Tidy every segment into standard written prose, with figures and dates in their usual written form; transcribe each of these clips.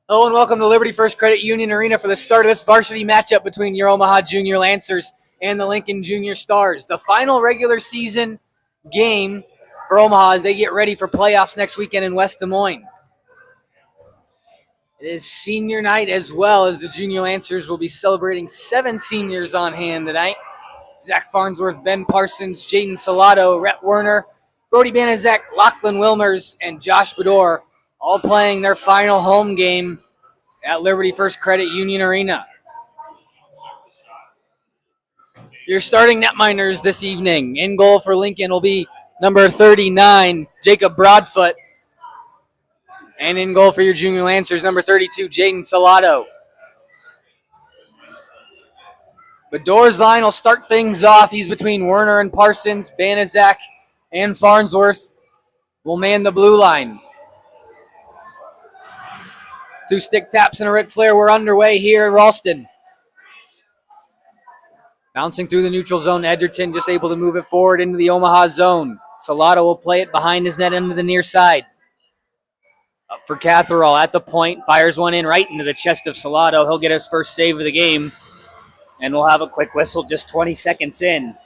Hello and welcome to Liberty First Credit Union Arena for the start of this varsity matchup between your Omaha Junior Lancers and the Lincoln Junior Stars. The final regular season game for Omaha as they get ready for playoffs next weekend in West Des Moines. It is senior night as well as the Junior Lancers will be celebrating 7 seniors on hand tonight. Zach Farnsworth, Ben Parsons, Jaden Salato, Rhett Werner, Brody Banaszak, Lachlan Wilmers, and Josh Bedore all playing their final home game at Liberty First Credit Union Arena. Your starting netminders this evening. In goal for Lincoln will be number 39, Jacob Broadfoot. And in goal for your Junior Lancers, number 32, Jaden Salato. Bedore's line will start things off. He's between Werner and Parsons. Banaszak and Farnsworth will man the blue line. 2 stick taps and a Ric Flair. We're underway here at Ralston. Bouncing through the neutral zone, Edgerton just able to move it forward into the Omaha zone. Salato will play it behind his net into the near side. Up for Catherall at the point, fires one in right into the chest of Salato. He'll get his first save of the game, and we'll have a quick whistle just 20 seconds in.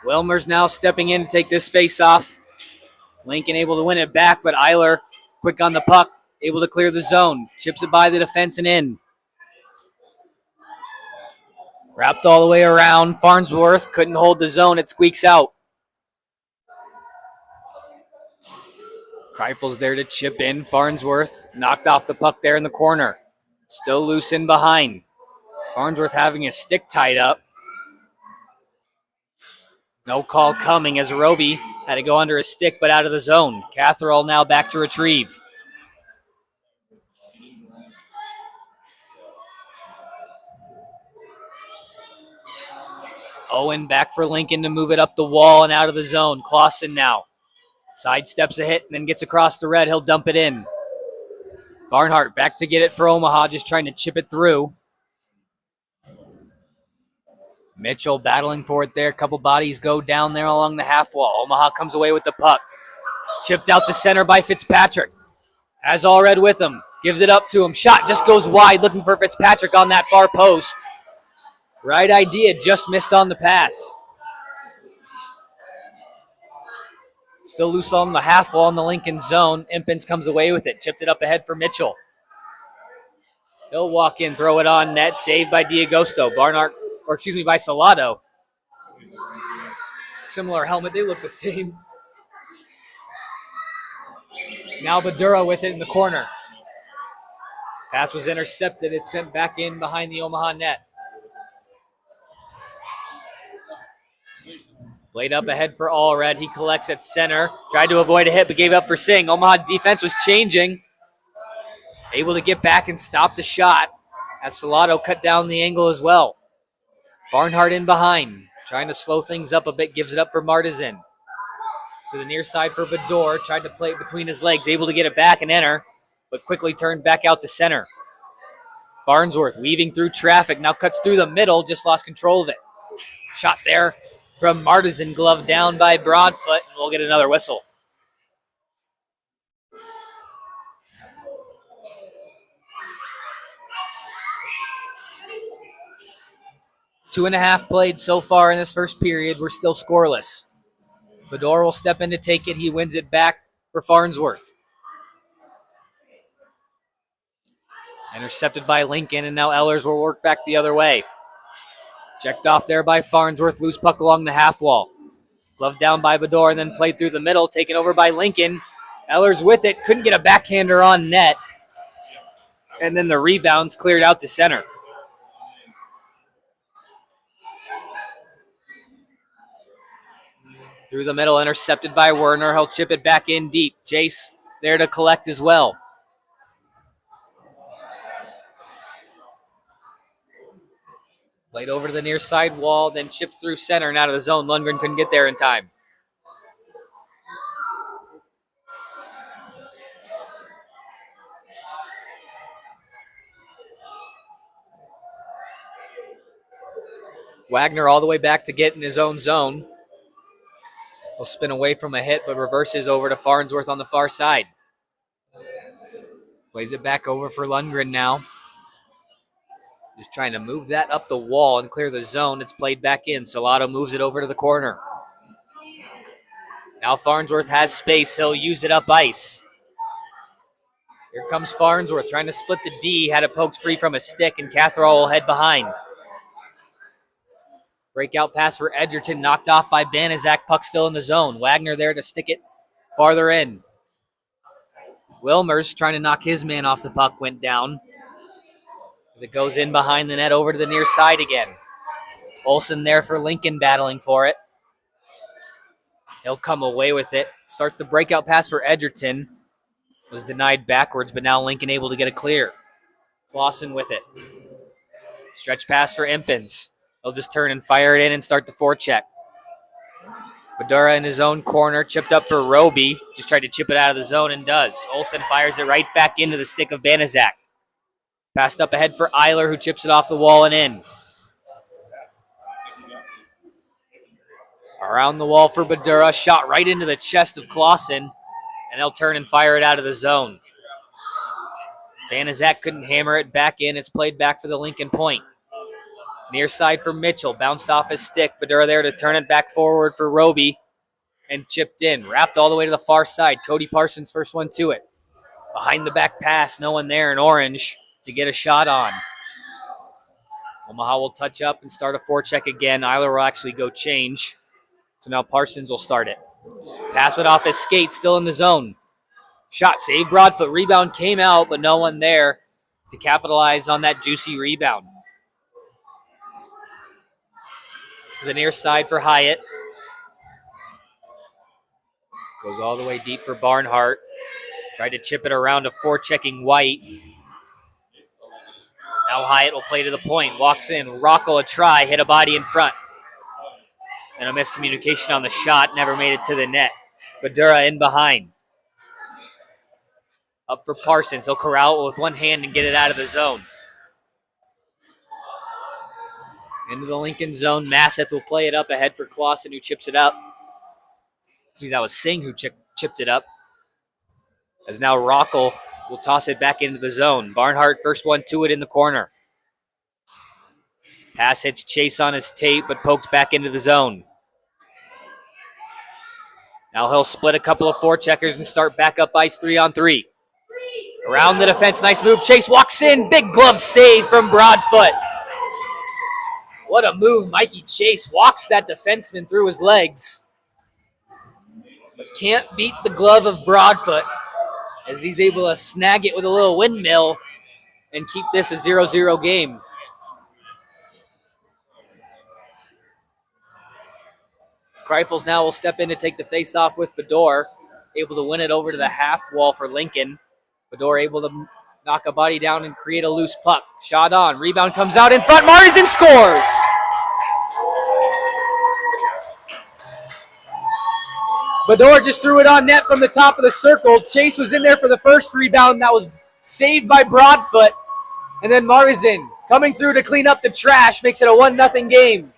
Wilmer's now stepping in to take this face off. Lincoln able to win it back, but Eiler quick on the puck, able to clear the zone. Chips it by the defense and in. Wrapped all the way around. Farnsworth couldn't hold the zone. It squeaks out. Kreifel's there to chip in. Farnsworth knocked off the puck there in the corner. Still loose in behind. Farnsworth having his stick tied up. No call coming as Roby had to go under his stick but out of the zone. Catherall now back to retrieve. Owen back for Lincoln to move it up the wall and out of the zone. Clausen now. Sidesteps a hit and then gets across the red. He'll dump it in. Barnhart back to get it for Omaha, just trying to chip it through. Mitchell battling for it there. A couple bodies go down there along the half wall. Omaha comes away with the puck. Chipped out to center by Fitzpatrick. Has Allred with him. Gives it up to him. Shot just goes wide, looking for Fitzpatrick on that far post. Right idea, just missed on the pass. Still loose on the half wall in the Lincoln zone. Impens comes away with it. Chipped it up ahead for Mitchell. He'll walk in, throw it on net. Saved by D'Agosto. By Salato. Similar helmet. They look the same. Now Badura with it in the corner. Pass was intercepted. It's sent back in behind the Omaha net. Played up ahead for Allred. He collects at center. Tried to avoid a hit, but gave up for Singh. Omaha defense was changing. Able to get back and stop the shot as Salato cut down the angle as well. Barnhart in behind. Trying to slow things up a bit. Gives it up for Martizan. To the near side for Bedore. Tried to play it between his legs. Able to get it back and enter, but quickly turned back out to center. Farnsworth weaving through traffic. Now cuts through the middle. Just lost control of it. Shot there from Martizan, glove down by Broadfoot, and we'll get another whistle. Two and a half played so far in this first period. We're still scoreless. Bedore will step in to take it. He wins it back for Farnsworth. Intercepted by Lincoln, and now Ehlers will work back the other way. Checked off there by Farnsworth. Loose puck along the half wall. Glove down by Bedore and then played through the middle. Taken over by Lincoln. Ehlers with it. Couldn't get a backhander on net. And then the rebounds cleared out to center. Through the middle, intercepted by Werner. He'll chip it back in deep. Jace there to collect as well. Played over to the near side wall, then chipped through center and out of the zone. Lundgren couldn't get there in time. Wagner all the way back to get in his own zone. Will spin away from a hit, but reverses over to Farnsworth on the far side. Plays it back over for Lundgren now. Just trying to move that up the wall and clear the zone. It's played back in. Salado moves it over to the corner. Now Farnsworth has space. He'll use it up ice. Here comes Farnsworth trying to split the D. Had it poked free from a stick, and Catherall will head behind. Breakout pass for Edgerton, knocked off by Banaszak. Puck still in the zone. Wagner there to stick it farther in. Wilmers trying to knock his man off the puck, went down. As it goes in behind the net over to the near side again. Olsen there for Lincoln battling for it. He'll come away with it. Starts the breakout pass for Edgerton. Was denied backwards, but now Lincoln able to get a clear. Clausen with it. Stretch pass for Impens. He'll just turn and fire it in and start the forecheck. Badura in his own corner, chipped up for Roby. Just tried to chip it out of the zone and does. Olsen fires it right back into the stick of Banaszak. Passed up ahead for Eiler, who chips it off the wall and in. Around the wall for Badura, shot right into the chest of Clausen, and they'll turn and fire it out of the zone. Banaszak couldn't hammer it back in. It's played back for the Lincoln point. Near side for Mitchell, bounced off his stick. Badura there to turn it back forward for Roby, and chipped in. Wrapped all the way to the far side. Cody Parsons first one to it. Behind the back pass, no one there in orange to get a shot on. Omaha will touch up and start a forecheck again. Eiler will actually go change. So now Parsons will start it. Pass went off his skate, still in the zone. Shot saved Broadfoot. Rebound came out, but no one there to capitalize on that juicy rebound. To the near side for Hyatt. Goes all the way deep for Barnhart. Tried to chip it around to forechecking White. Now Hyatt will play to the point. Walks in. Rockel a try. Hit a body in front. And a miscommunication on the shot. Never made it to the net. Badura in behind. Up for Parsons. He'll corral it with one hand and get it out of the zone. Into the Lincoln zone. Masseth will play it up ahead for Clausen, who chips it up. That was Singh who chipped it up. As now Rockel will toss it back into the zone. Barnhart first one to it in the corner. Pass hits Chase on his tape, but poked back into the zone. Now he'll split a couple of forecheckers and start back up ice 3-on-3. Around the defense, nice move. Chase walks in, big glove save from Broadfoot. What a move. Mikey Chase walks that defenseman through his legs, but can't beat the glove of Broadfoot as he's able to snag it with a little windmill and keep this a 0-0 game. Kreifels now will step in to take the face-off with Bador, able to win it over to the half wall for Lincoln. Bador able to knock a body down and create a loose puck. Shot on. Rebound comes out in front. Marsden scores! Bador just threw it on net from the top of the circle. Chase was in there for the first rebound. That was saved by Broadfoot. And then Marsden coming through to clean up the trash makes it a 1-0 game.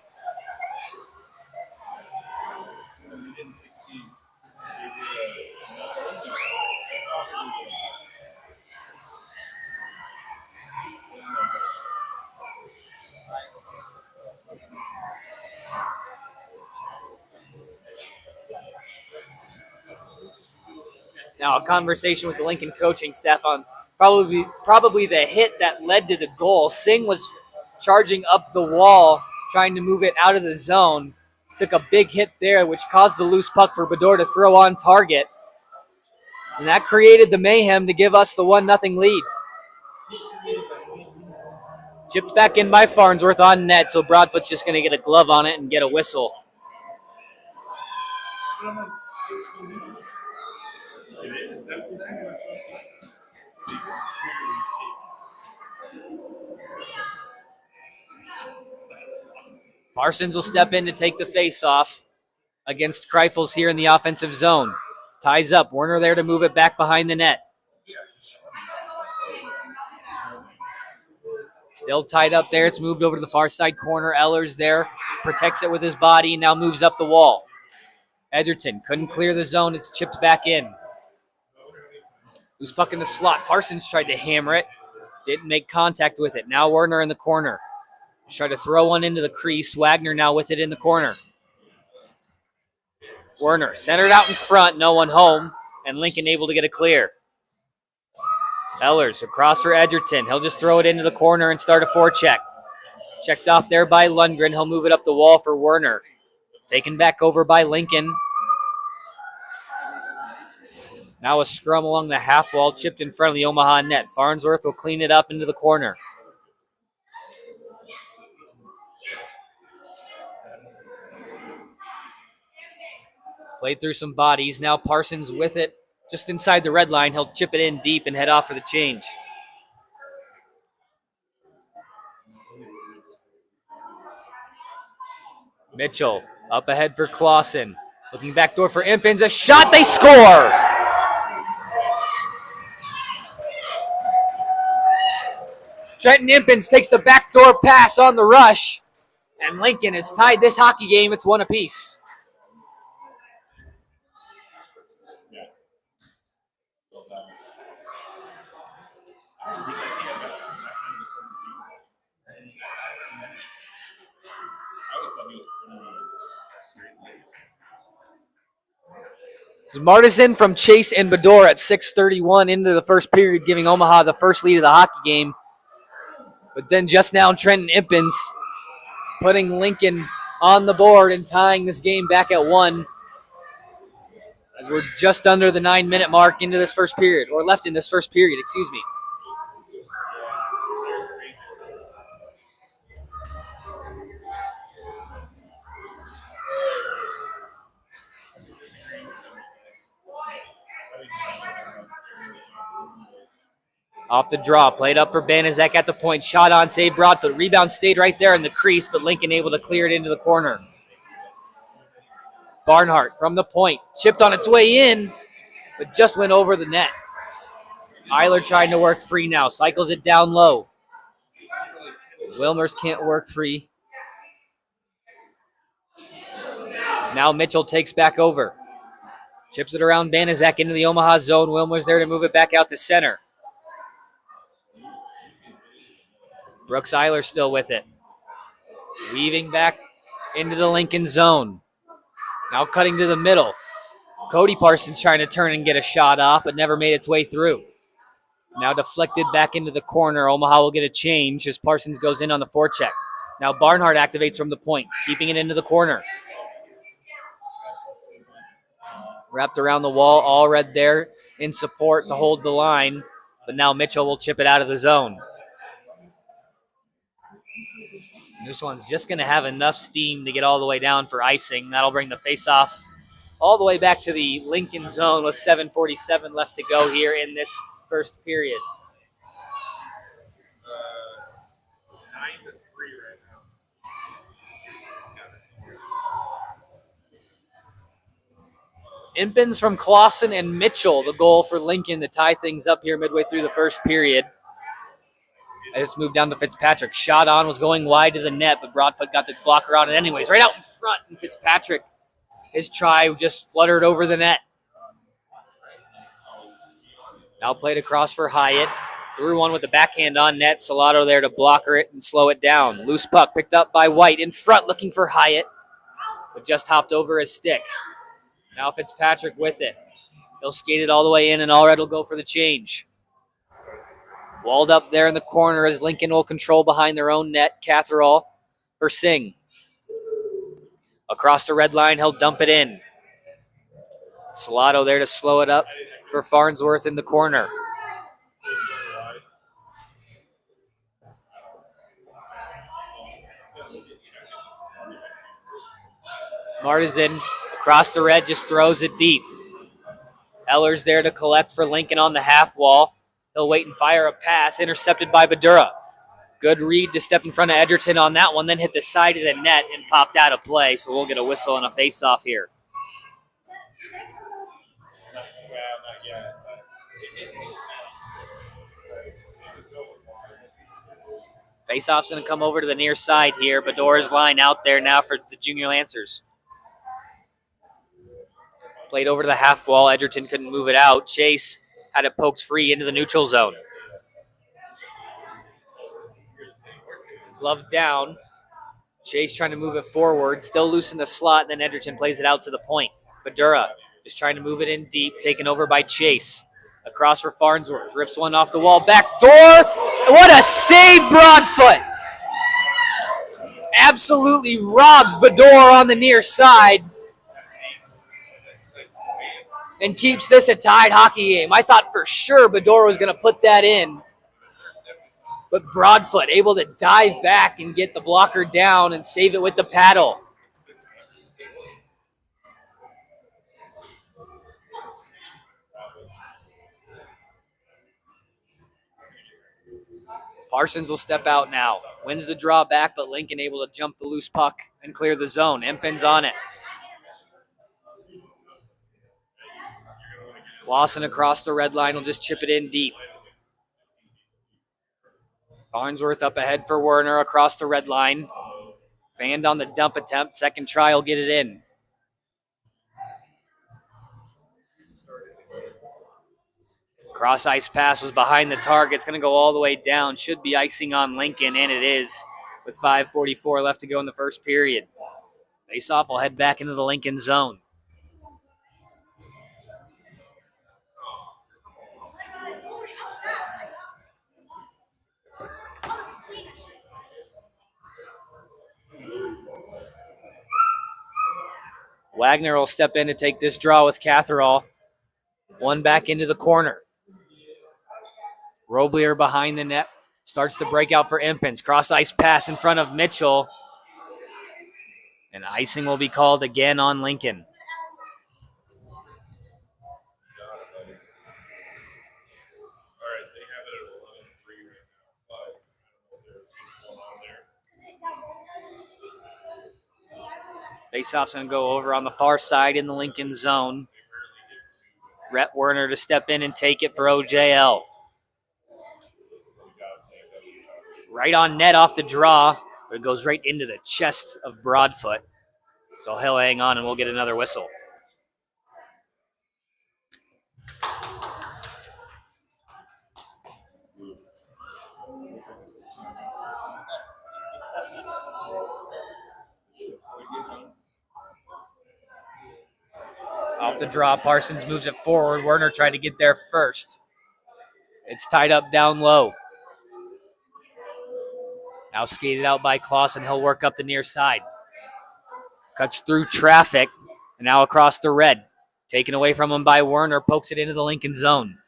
Now a conversation with the Lincoln coaching staff on probably the hit that led to the goal. Singh was charging up the wall, trying to move it out of the zone. Took a big hit there, which caused the loose puck for Bador to throw on target. And that created the mayhem to give us the 1-0 lead. Chipped back in by Farnsworth on net, so Broadfoot's just going to get a glove on it and get a whistle. Parsons will step in to take the face-off against Kreifels here in the offensive zone. Ties up. Werner there to move it back behind the net. Still tied up there. It's moved over to the far side corner. Ellers there. Protects it with his body. Now moves up the wall. Edgerton couldn't clear the zone. It's chipped back in. Loose puck in the slot. Parsons tried to hammer it. Didn't make contact with it. Now Werner in the corner. Tried to throw one into the crease. Wagner now with it in the corner. Werner centered out in front. No one home. And Lincoln able to get a clear. Ellers across for Edgerton. He'll just throw it into the corner and start a forecheck. Checked off there by Lundgren. He'll move it up the wall for Werner. Taken back over by Lincoln. Now a scrum along the half wall, chipped in front of the Omaha net. Farnsworth will clean it up into the corner. Played through some bodies. Now Parsons with it just inside the red line. He'll chip it in deep and head off for the change. Mitchell up ahead for Clausen. Looking back door for Impins. A shot. They score! Trenton Impins takes the backdoor pass on the rush. And Lincoln has tied this hockey game. It's one apiece. Martizan from Chase and Bador at 6:31 into the first period, giving Omaha the first lead of the hockey game. But then just now, Trenton Impins putting Lincoln on the board and tying this game back at 1. As we're just under the 9-minute mark into this first period, or left in this first period, excuse me. Off the draw, played up for Banaszak at the point. Shot on, save Broadfoot. Rebound stayed right there in the crease, but Lincoln able to clear it into the corner. Barnhart from the point. Chipped on its way in, but just went over the net. Eiler trying to work free now. Cycles it down low. Wilmers can't work free. Now Mitchell takes back over. Chips it around Banaszak into the Omaha zone. Wilmer's there to move it back out to center. Brooks Eiler still with it. Weaving back into the Lincoln zone. Now cutting to the middle. Cody Parsons trying to turn and get a shot off, but never made its way through. Now deflected back into the corner. Omaha will get a change as Parsons goes in on the forecheck. Now Barnhart activates from the point, keeping it into the corner. Wrapped around the wall, all red there in support to hold the line. But now Mitchell will chip it out of the zone. This one's just going to have enough steam to get all the way down for icing. That'll bring the faceoff all the way back to the Lincoln zone with 7:47 left to go here in this first period. 9-3 right now. Impins from Clausen and Mitchell, the goal for Lincoln to tie things up here midway through the first period. It's moved down to Fitzpatrick. Shot on, was going wide to the net, but Broadfoot got the blocker on it anyways. Right out in front, and Fitzpatrick, his try just fluttered over the net. Now played across for Hyatt. Threw one with the backhand on net. Salato there to blocker it and slow it down. Loose puck picked up by White in front looking for Hyatt, but just hopped over his stick. Now Fitzpatrick with it. He'll skate it all the way in, and Allred will go for the change. Walled up there in the corner as Lincoln will control behind their own net. Catherall for Singh. Across the red line, he'll dump it in. Salato there to slow it up for Farnsworth in the corner. Martizan across the red just throws it deep. Ellers there to collect for Lincoln on the half wall. He'll wait and fire a pass, intercepted by Badura. Good read to step in front of Edgerton on that one, then hit the side of the net and popped out of play, so we'll get a whistle and a face-off here. Faceoff's going to come over to the near side here. Bedora's line out there now for the Junior Lancers. Played over to the half wall. Edgerton couldn't move it out. Chase had it poked free into the neutral zone. Glove down. Chase trying to move it forward. Still loose in the slot, and then Edgerton plays it out to the point. Bedura is trying to move it in deep, taken over by Chase. Across for Farnsworth. Rips one off the wall. Back door. What a save, Broadfoot. Absolutely robs Bedore on the near side and keeps this a tied hockey game. I thought for sure Bedore was going to put that in, but Broadfoot able to dive back and get the blocker down and save it with the paddle. Parsons will step out now. Wins the draw back, but Lincoln able to jump the loose puck and clear the zone. Empin's on it. Clausen across the red line will just chip it in deep. Farnsworth up ahead for Werner across the red line. Fanned on the dump attempt. Second try will get it in. Cross ice pass was behind the target. It's going to go all the way down. Should be icing on Lincoln, and it is with 5:44 left to go in the first period. Faceoff will head back into the Lincoln zone. Wagner will step in to take this draw with Catherall. One back into the corner. Roblier behind the net. Starts to break out for Impens. Cross ice pass in front of Mitchell. And icing will be called again on Lincoln. Faceoff's going to go over on the far side in the Lincoln zone. Rhett Werner to step in and take it for OJL. Right on net off the draw, but it goes right into the chest of Broadfoot. So he'll hang on and we'll get another whistle. Off the draw, Parsons moves it forward. Werner tried to get there first. It's tied up down low. Now skated out by Clausen. He'll work up the near side. Cuts through traffic, and now across the red. Taken away from him by Werner. Pokes it into the Lincoln zone.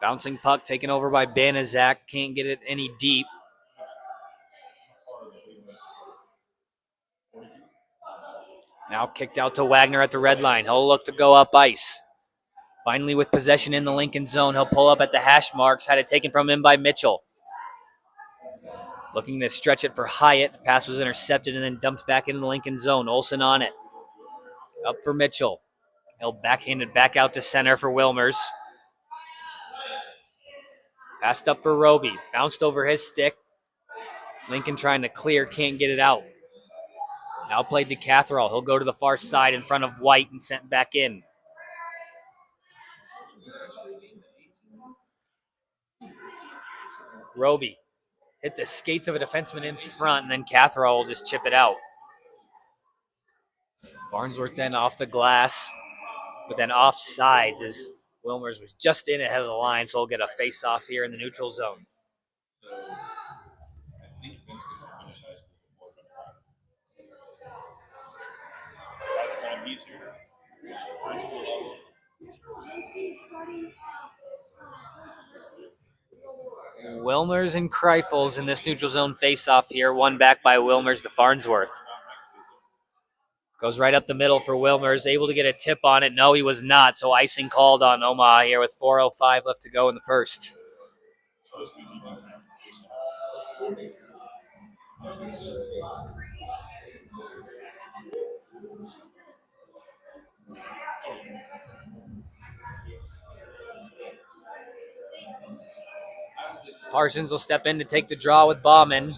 Bouncing puck taken over by Banaszak. Can't get it any deep. Now kicked out to Wagner at the red line. He'll look to go up ice. Finally with possession in the Lincoln zone. He'll pull up at the hash marks. Had it taken from him by Mitchell. Looking to stretch it for Hyatt. The pass was intercepted and then dumped back into the Lincoln zone. Olsen on it. Up for Mitchell. He'll backhand it back out to center for Wilmers. Passed up for Roby. Bounced over his stick. Lincoln trying to clear. Can't get it out. Now played to Catherall. He'll go to the far side in front of White and sent back in. Roby hit the skates of a defenseman in front, and then Catherall will just chip it out. Farnsworth then off the glass, but then off sides as Wilmers was just in ahead of the line, so we'll get a face-off here in the neutral zone. Wilmers and Kreifels in this neutral zone face-off here. One back by Wilmers to Farnsworth. Goes right up the middle for Wilmers. Able to get a tip on it. No, he was not. So icing called on Omaha here with 4:05 left to go in the first. Parsons will step in to take the draw with Bauman.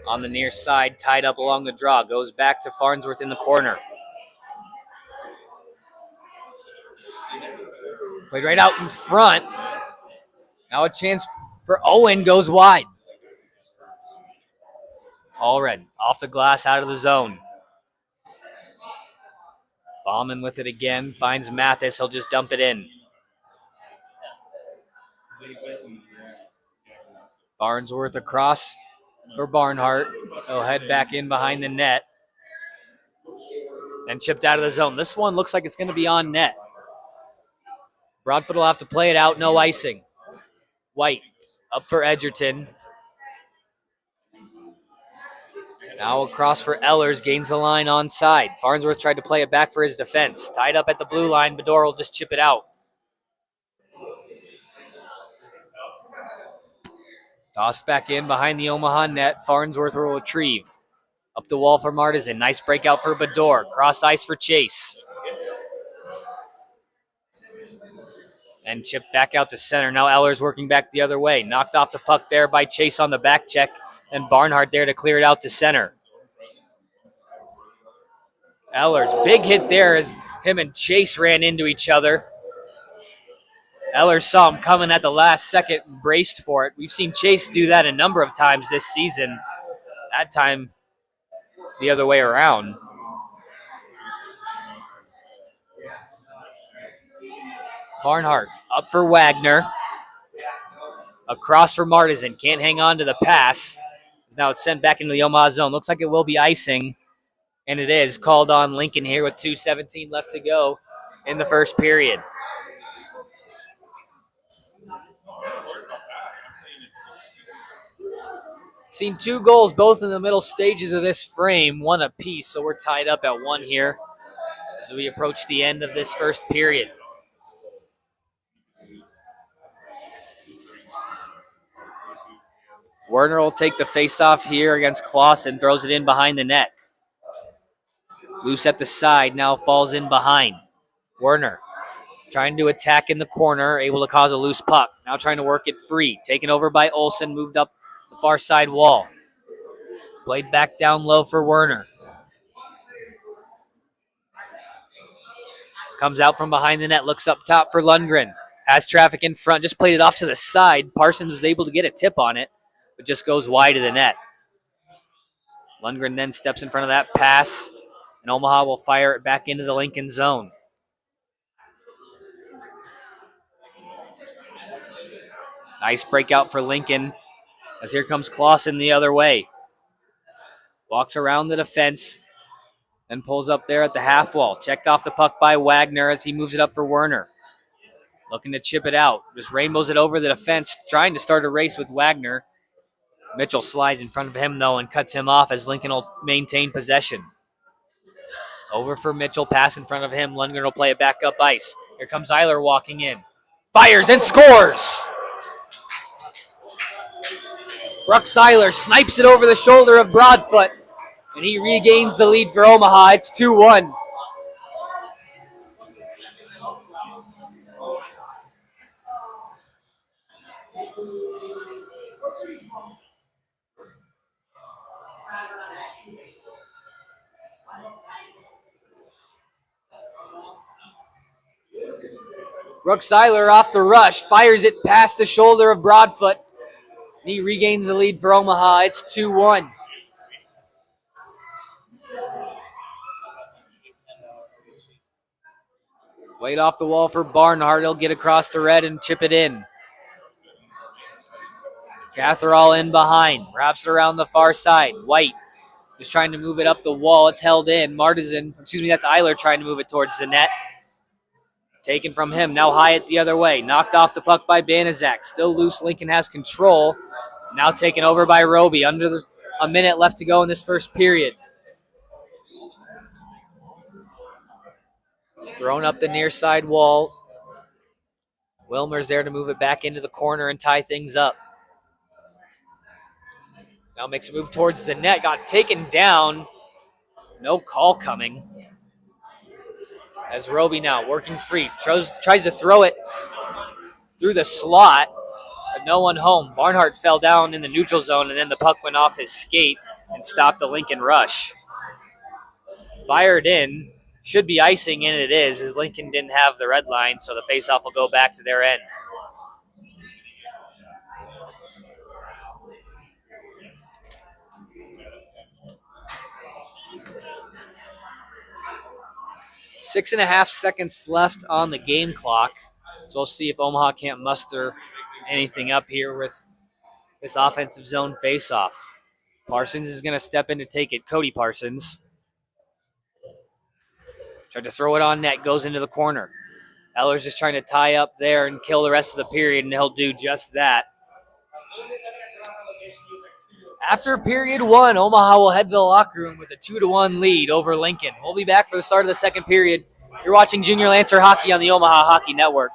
On the near side, tied up along the draw. Goes back to Farnsworth in the corner. Played right out in front. Now a chance for Owen, goes wide. Allred off the glass, out of the zone. Bauman with it again, finds Mathis. He'll just dump it in. Farnsworth across for Barnhart. He'll head back in behind the net. And chipped out of the zone. This one looks like it's going to be on net. Broadfoot will have to play it out, no icing. White up for Edgerton. Now across for Ehlers, gains the line onside. Farnsworth tried to play it back for his defense. Tied up at the blue line, Bedore will just chip it out. Tossed back in behind the Omaha net. Farnsworth will retrieve. Up the wall for Martizan. Nice breakout for Bedore. Cross ice for Chase. And chipped back out to center. Now Ehlers working back the other way. Knocked off the puck there by Chase on the back check. And Barnhart there to clear it out to center. Ehlers, big hit there as him and Chase ran into each other. Ehlers saw him coming at the last second and braced for it. We've seen Chase do that a number of times this season. That time, the other way around. Barnhart up for Wagner. Across for Martizan. Can't hang on to the pass. Now it's sent back into the Omaha zone. Looks like it will be icing. And it is called on Lincoln here with 2:17 left to go in the first period. Seen 2 goals, both in the middle stages of this frame, 1 apiece, so we're tied up at 1 here as we approach the end of this first period. Werner will take the face-off here against Clausen, throws it in behind the net. Loose at the side, now falls in behind. Werner trying to attack in the corner, able to cause a loose puck. Now trying to work it free. Taken over by Olsen, moved up the far side wall. Played back down low for Werner. Comes out from behind the net, looks up top for Lundgren. Has traffic in front, just played it off to the side. Parsons was able to get a tip on it, but just goes wide of the net. Lundgren then steps in front of that pass, and Omaha will fire it back into the Lincoln zone. Nice breakout for Lincoln, as here comes Clausen the other way. Walks around the defense, then pulls up there at the half wall. Checked off the puck by Wagner as he moves it up for Werner. Looking to chip it out. Just rainbows it over the defense, trying to start a race with Wagner. Mitchell slides in front of him, though, and cuts him off as Lincoln will maintain possession. Over for Mitchell, pass in front of him. Lundgren will play it back up ice. Here comes Eiler walking in. Fires and scores! Brooks Eiler snipes it over the shoulder of Broadfoot, and he regains the lead for Omaha. It's 2-1. Brooks Eiler off the rush, fires it past the shoulder of Broadfoot. He regains the lead for Omaha. It's 2-1. Weight off the wall for Barnhart. He'll get across to Red and chip it in. Catherall in behind. Wraps it around the far side. White is trying to move it up the wall. It's held in. That's Eiler trying to move it towards the net. Taken from him. Now Hyatt the other way. Knocked off the puck by Banaszak. Still loose. Lincoln has control. Now taken over by Roby. Under a minute left to go in this first period. Thrown up the near side wall. Wilmer's there to move it back into the corner and tie things up. Now makes a move towards the net. Got taken down No call coming. As Roby now working free. Tries to throw it through the slot, but no one home. Barnhart fell down in the neutral zone, and then the puck went off his skate and stopped the Lincoln rush. Fired in. Should be icing, and it is, as Lincoln didn't have the red line, so the faceoff will go back to their end. Six and a half seconds left on the game clock. So we'll see if Omaha can't muster anything up here with this offensive zone faceoff. Parsons is going to step in to take it. Cody Parsons. Tried to throw it on net, goes into the corner. Eller's just trying to tie up there and kill the rest of the period, and he'll do just that. After period one, Omaha will head to the locker room with a 2-1 lead over Lincoln. We'll be back for the start of the second period. You're watching Junior Lancer Hockey on the Omaha Hockey Network.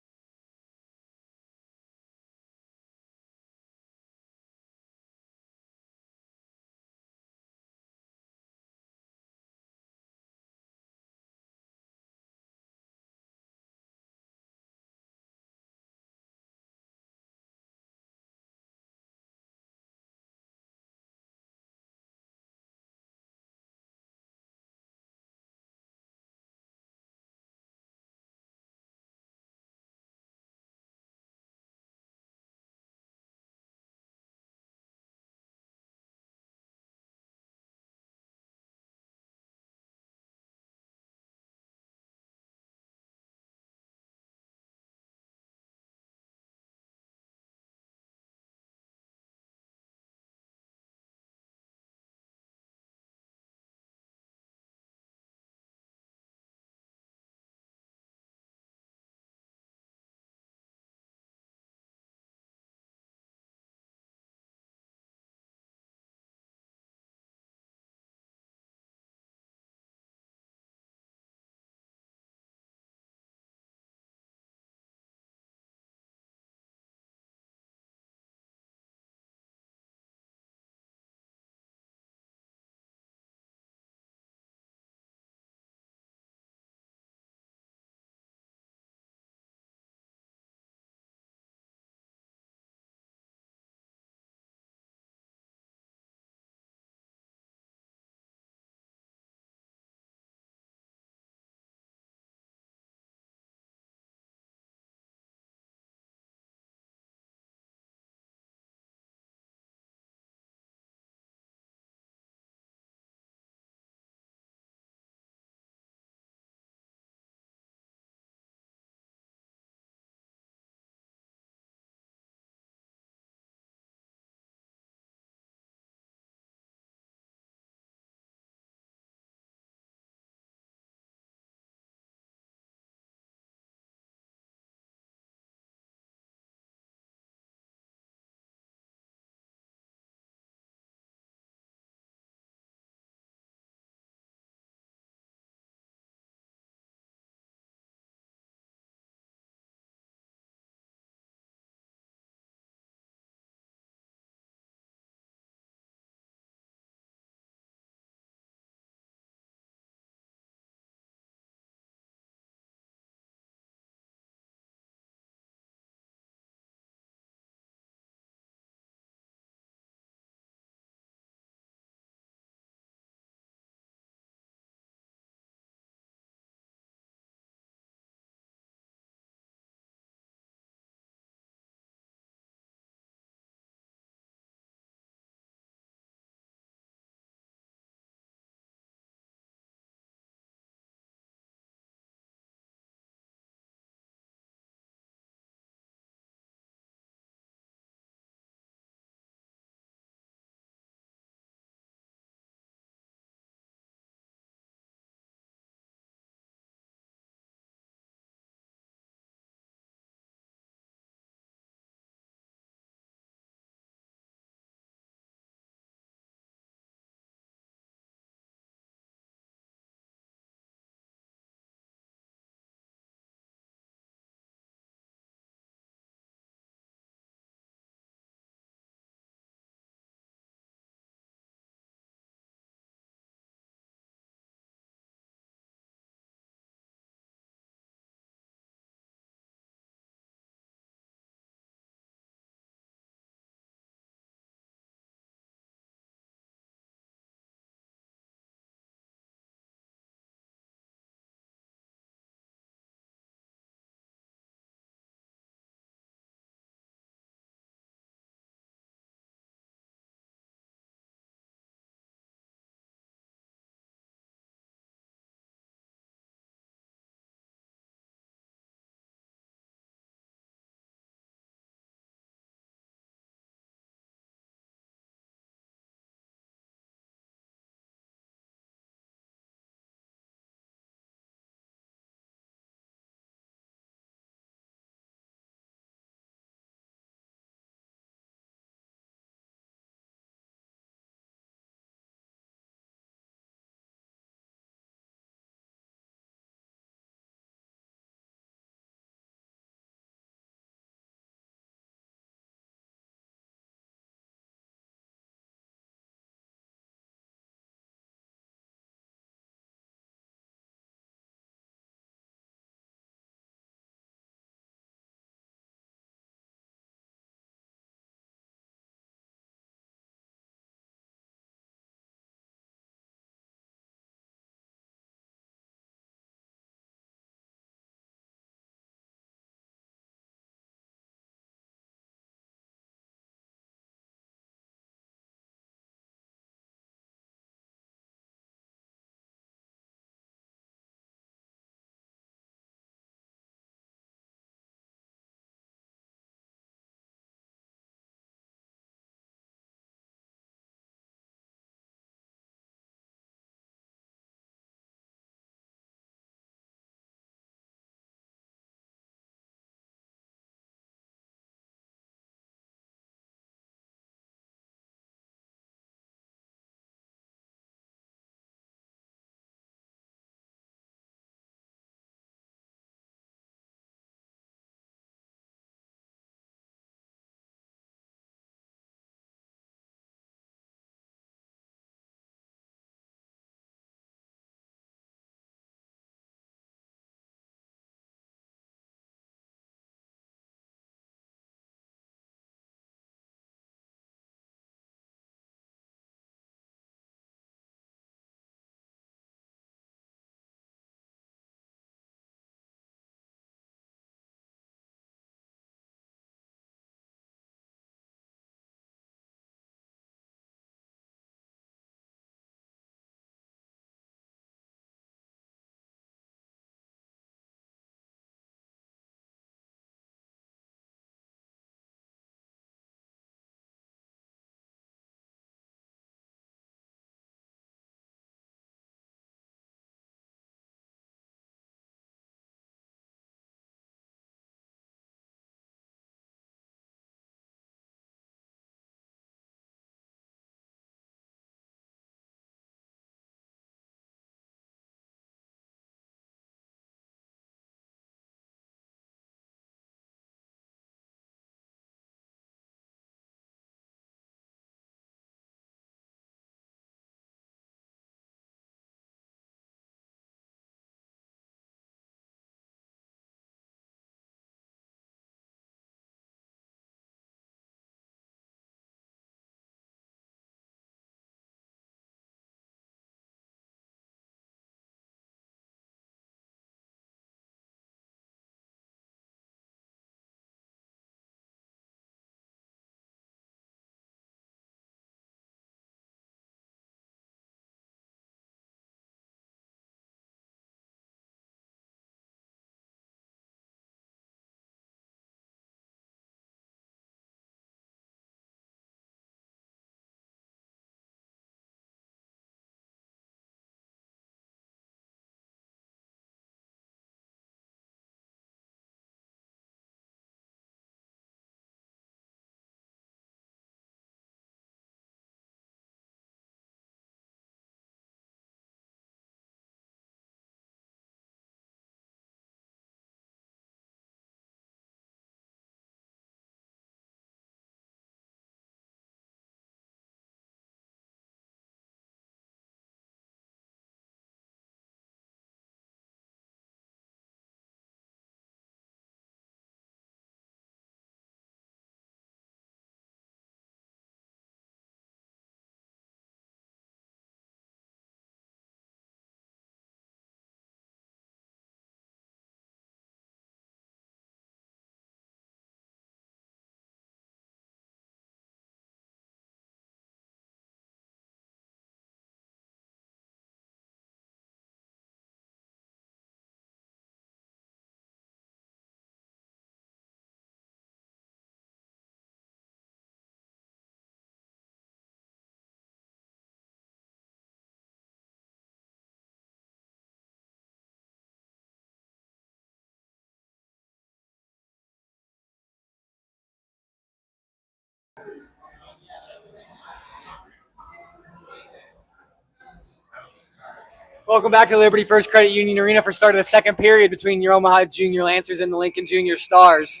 Welcome back to Liberty First Credit Union Arena for start of the second period between your Omaha Junior Lancers and the Lincoln Junior Stars.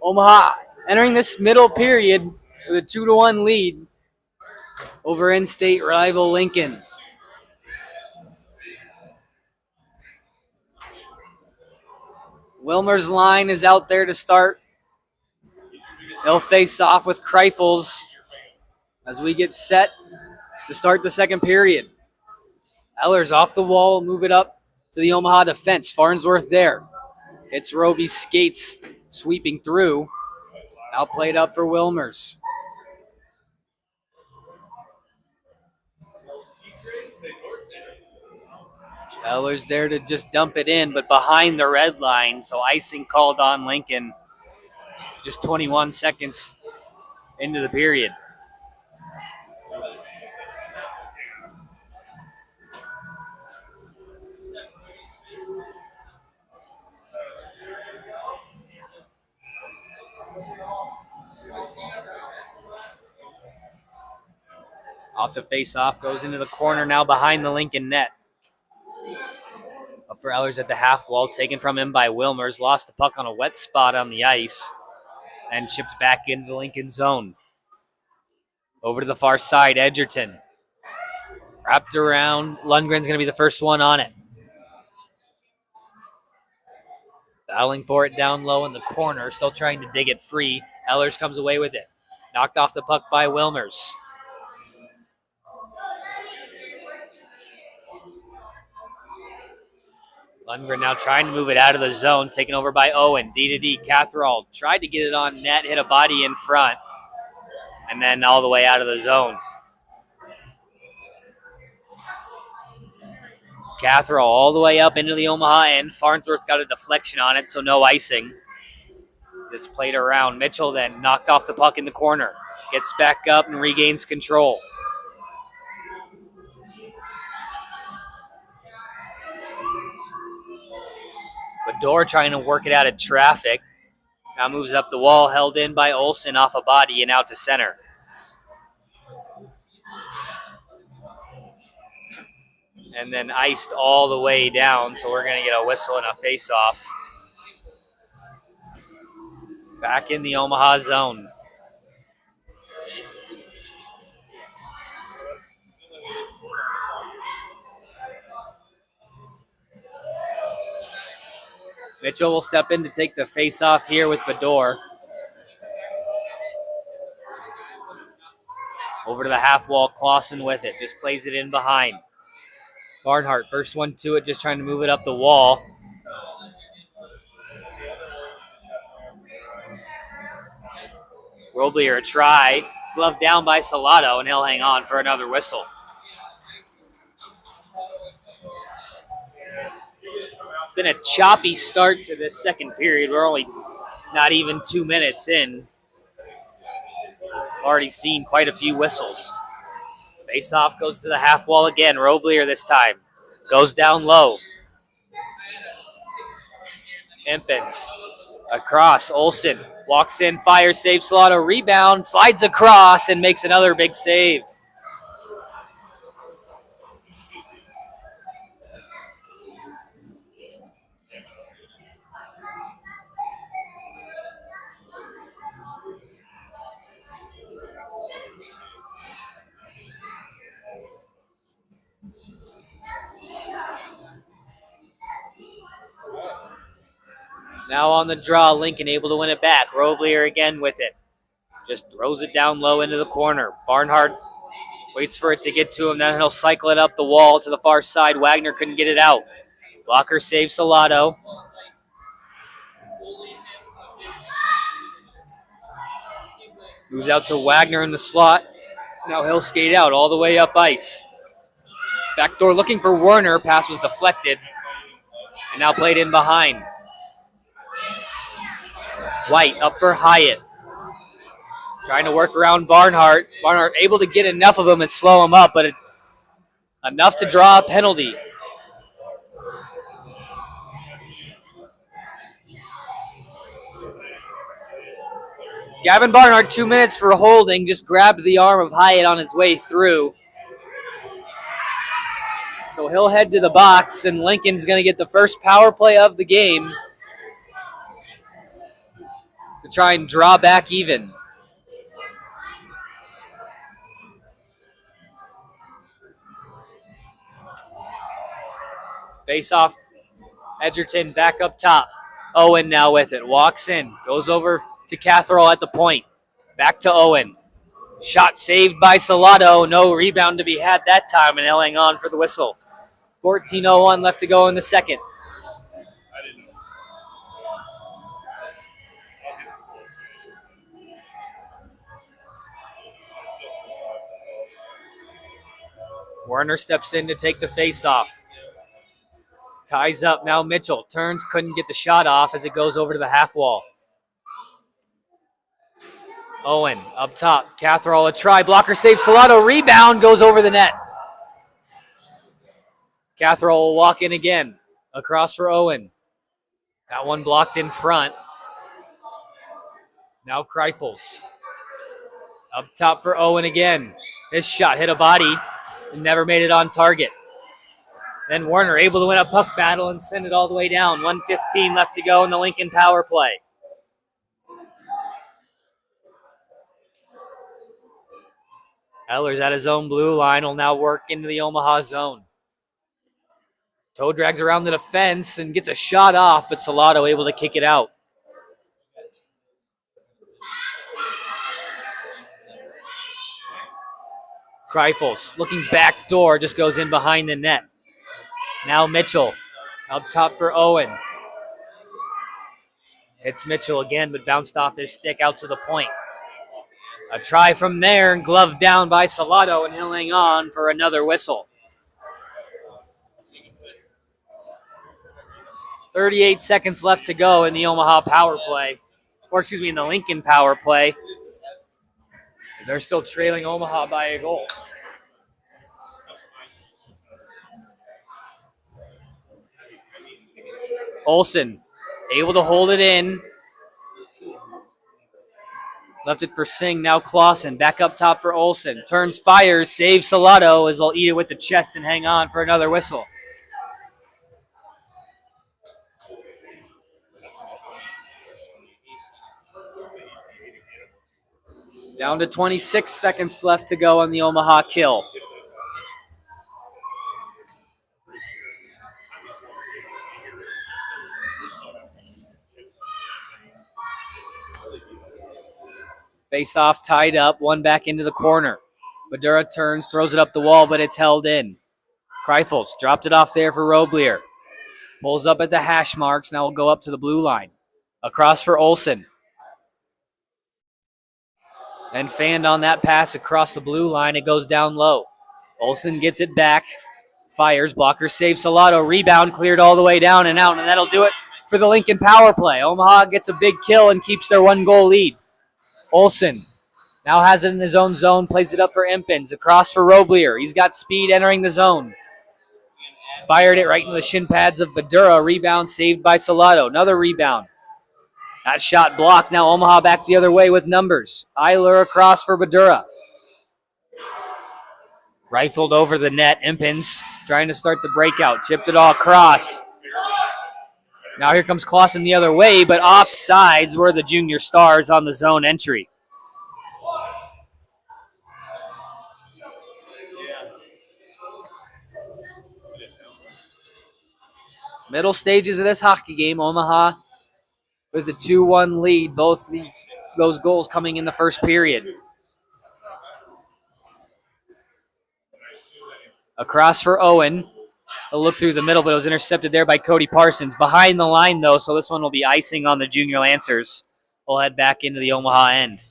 Omaha entering this middle period with a 2-1 lead over in-state rival Lincoln. Wilmer's line is out there to start. He'll face off with Kreifels as we get set to start the second period. Eller's off the wall, move it up to the Omaha defense. Farnsworth there. It's Roby's skates sweeping through. Now played up for Wilmers. Eller's there to just dump it in, but behind the red line, so icing called on Lincoln just 21 seconds into the period. Off the face-off, goes into the corner now behind the Lincoln net. Up for Ellers at the half wall, taken from him by Wilmers. Lost the puck on a wet spot on the ice and chips back into the Lincoln zone. Over to the far side, Edgerton. Wrapped around, Lundgren's going to be the first one on it. Battling for it down low in the corner, still trying to dig it free. Ellers comes away with it. Knocked off the puck by Wilmers. Lundgren now trying to move it out of the zone, taken over by Owen. D-to-D, Catherall tried to get it on net, hit a body in front, and then all the way out of the zone. Catherall all the way up into the Omaha end. Farnsworth's got a deflection on it, so no icing. It's played around. Mitchell then knocked off the puck in the corner. Gets back up and regains control. Bador trying to work it out of traffic. Now moves up the wall, held in by Olsen off a body and out to center. And then iced all the way down, so we're going to get a whistle and a face-off. Back in the Omaha zone. Mitchell will step in to take the face-off here with Bador. Over to the half wall, Clausen with it. Just plays it in behind. Barnhart, first one to it, just trying to move it up the wall. Roblier a try. Glove down by Salado, and he'll hang on for another whistle. It's been a choppy start to this second period. We're only not even 2 minutes in. Already seen quite a few whistles. Face-off goes to the half wall again. Roblier this time. Goes down low. Impens. Across. Olsen. Walks in, fire, save, Salado, rebound, slides across, and makes another big save. Now on the draw, Lincoln able to win it back. Roblier again with it. Just throws it down low into the corner. Barnhart waits for it to get to him. Then he'll cycle it up the wall to the far side. Wagner couldn't get it out. Blocker saves Salado. Moves out to Wagner in the slot. Now he'll skate out all the way up ice. Backdoor looking for Werner. Pass was deflected. And now played in behind. White up for Hyatt. Trying to work around Barnhart. Barnhart able to get enough of him and slow him up, but enough to draw a penalty. Gavin Barnhart, 2 minutes for holding, just grabbed the arm of Hyatt on his way through. So he'll head to the box, and Lincoln's going to get the first power play of the game to try and draw back even. Face off, Edgerton back up top. Owen now with it. Walks in. Goes over to Catherall at the point. Back to Owen. Shot saved by Salado. No rebound to be had that time, and he'll hang on for the whistle. 14:01 left to go in the second. I didn't know. Werner steps in to take the face off. Ties up now Mitchell. Turns, couldn't get the shot off as it goes over to the half wall. Owen up top. Catherall a try. Blocker save. Salado rebound. Goes over the net. Catherall will walk in again. Across for Owen. That one blocked in front. Now Kreifels. Up top for Owen again. His shot hit a body and never made it on target. Then Werner able to win a puck battle and send it all the way down. 1:15 left to go in the Lincoln power play. Eller's at his own blue line, will now work into the Omaha zone. Toe drags around the defense and gets a shot off, but Salado able to kick it out. Kreifels looking back door, just goes in behind the net. Now Mitchell up top for Owen. Hits Mitchell again, but bounced off his stick out to the point. A try from there, and gloved down by Salado, and he'll hang on for another whistle. 38 seconds left to go in the Omaha power play. Or excuse me, in the Lincoln power play. They're still trailing Omaha by a goal. Olsen able to hold it in. Left it for Singh, now Clausen. Back up top for Olsen. Turns, fires, saves Salado as they'll eat it with the chest and hang on for another whistle. Down to 26 seconds left to go on the Omaha kill. Face off, tied up, one back into the corner. Badura turns, throws it up the wall, but it's held in. Kreifels dropped it off there for Roblier. Pulls up at the hash marks, now will go up to the blue line. Across for Olsen. And fanned on that pass across the blue line, it goes down low. Olsen gets it back, fires, blocker saves Salado, rebound cleared all the way down and out, and that'll do it for the Lincoln power play. Omaha gets a big kill and keeps their 1-goal lead. Olsen now has it in his own zone, plays it up for Impens, across for Roblier. He's got speed entering the zone. Fired it right into the shin pads of Badura. Rebound saved by Salado. Another rebound. That shot blocked. Now Omaha back the other way with numbers. Eiler across for Badura. Rifled over the net. Impens trying to start the breakout. Chipped it all across. Now here comes Clausen the other way, but offsides were the junior stars on the zone entry. Middle stages of this hockey game, Omaha with a 2-1 lead. Both those goals coming in the first period. Across for Owen. A look through the middle, but it was intercepted there by Cody Parsons. Behind the line, though, so this one will be icing on the junior Lancers. We'll head back into the Omaha end.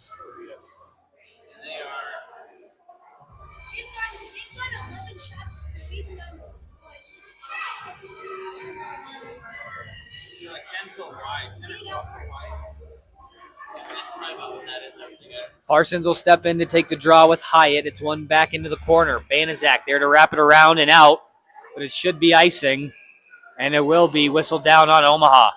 Parsons will step in to take the draw with Hyatt. It's one back into the corner. Banaszak there to wrap it around and out, but it should be icing, and it will be whistled down on Omaha.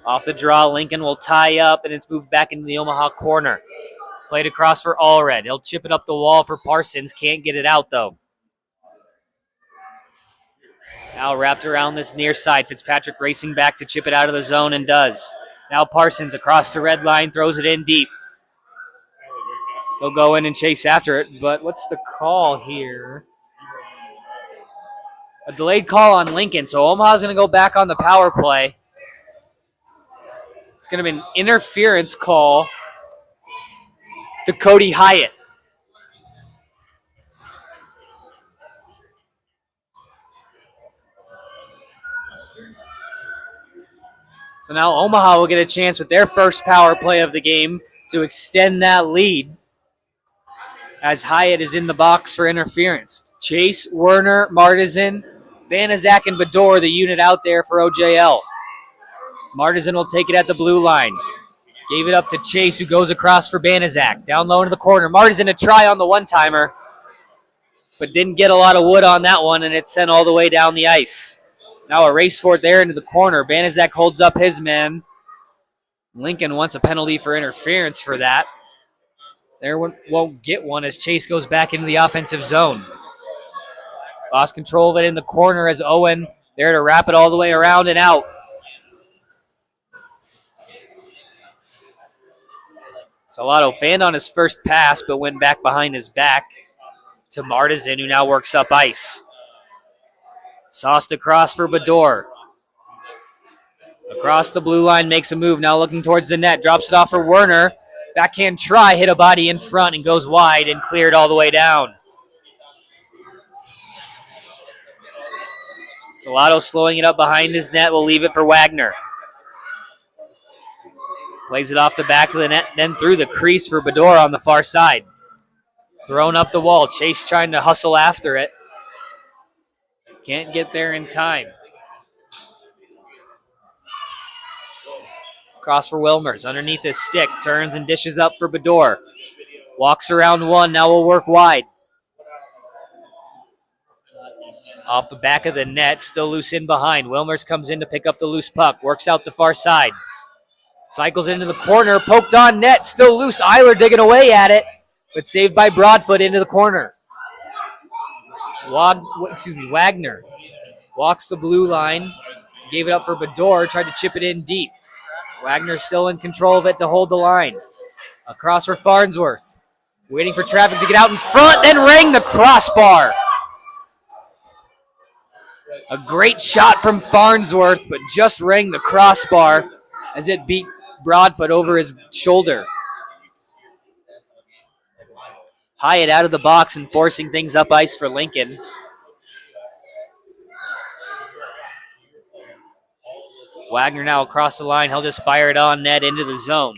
Off the draw, Lincoln will tie up, and it's moved back into the Omaha corner. Played across for Allred. He'll chip it up the wall for Parsons. Can't get it out, though. Now wrapped around this near side. Fitzpatrick racing back to chip it out of the zone and does. Now Parsons across the red line, throws it in deep. He'll go in and chase after it, but what's the call here? A delayed call on Lincoln, so Omaha's going to go back on the power play. It's going to be an interference call to Cody Hyatt. So now Omaha will get a chance with their first power play of the game to extend that lead as Hyatt is in the box for interference. Chase, Werner, Martizan, Banaszak, and Bador, the unit out there for OJL. Martizan will take it at the blue line. Gave it up to Chase, who goes across for Banaszak. Down low into the corner. Martizan a try on the one-timer, but didn't get a lot of wood on that one, and it sent all the way down the ice. Now a race for it there into the corner. Banaszak holds up his man. Lincoln wants a penalty for interference for that. There won't get one as Chase goes back into the offensive zone. Lost control of it in the corner as Owen there to wrap it all the way around and out. Salado fanned on his first pass, but went back behind his back to Martizan, who now works up ice. Sauced across for Bador. Across the blue line, makes a move, now looking towards the net. Drops it off for Werner. Backhand try, hit a body in front and goes wide and cleared all the way down. Salado slowing it up behind his net, will leave it for Wagner. Plays it off the back of the net, then through the crease for Bador on the far side. Thrown up the wall. Chase trying to hustle after it. Can't get there in time. Cross for Wilmers. Underneath his stick. Turns and dishes up for Bador. Walks around one. Now will work wide. Off the back of the net. Still loose in behind. Wilmers comes in to pick up the loose puck. Works out the far side. Cycles into the corner. Poked on net. Still loose. Eiler digging away at it. But saved by Broadfoot into the corner. Wagner walks the blue line. Gave it up for Bador. Tried to chip it in deep. Wagner still in control of it to hold the line. Across for Farnsworth. Waiting for traffic to get out in front, then rang the crossbar. A great shot from Farnsworth, but just rang the crossbar as it beat Broadfoot over his shoulder. Hyatt out of the box and forcing things up ice for Lincoln. Wagner now across the line. He'll just fire it on net into the zone.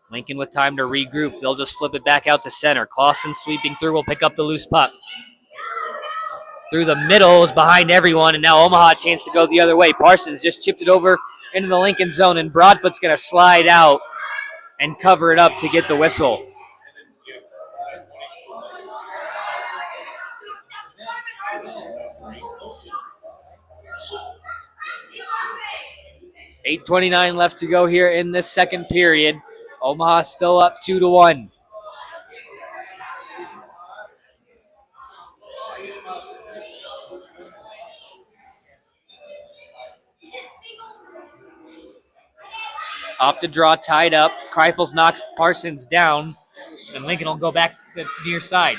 Lincoln with time to regroup. They'll just flip it back out to center. Clausen sweeping through will pick up the loose puck. Through the middle is behind everyone, and now Omaha a chance to go the other way. Parsons just chipped it over into the Lincoln zone, and Broadfoot's going to slide out and cover it up to get the whistle. .8:29 left to go here in this second period. Omaha still up 2-1. Off the draw, tied up. Kreifels knocks Parsons down, and Lincoln will go back to the near side.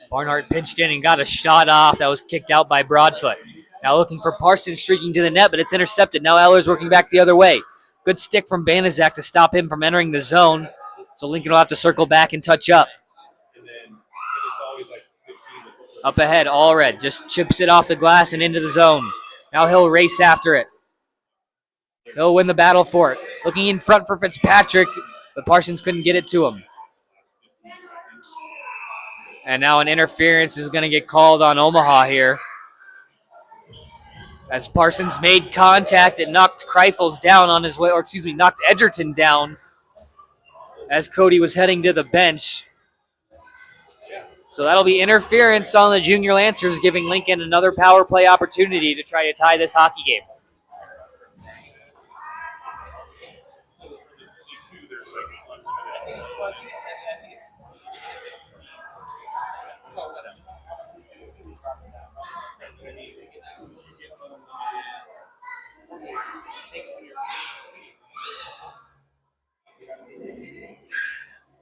Barnhart pinched in and got a shot off that was kicked out by Broadfoot. Now looking for Parsons streaking to the net, but it's intercepted. Now Eller's working back the other way. Good stick from Banaszak to stop him from entering the zone. So Lincoln will have to circle back and touch up. Up ahead, Allred just chips it off the glass and into the zone. Now he'll race after it. He'll win the battle for it. Looking in front for Fitzpatrick, but Parsons couldn't get it to him. And now an interference is going to get called on Omaha here. As Parsons made contact, it knocked Kreifels down on his way, knocked Edgerton down as Cody was heading to the bench. So that'll be interference on the Junior Lancers, giving Lincoln another power play opportunity to try to tie this hockey game.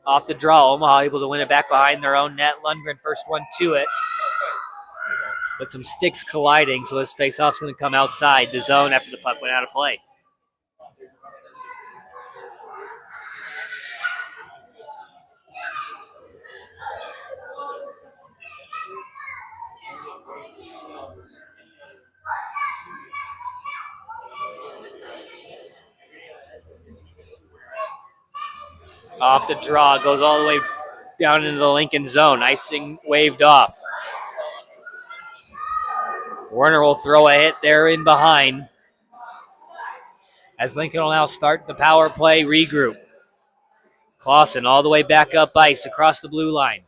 Off the draw, Omaha able to win it back behind their own net. Lundgren first one to it. But some sticks colliding, so this faceoff's going to come outside the zone after the puck went out of play. Off the draw, goes all the way down into the Lincoln zone. Icing waved off. Werner will throw a hit there in behind. As Lincoln will now start the power play regroup. Clausen all the way back up ice across the blue line.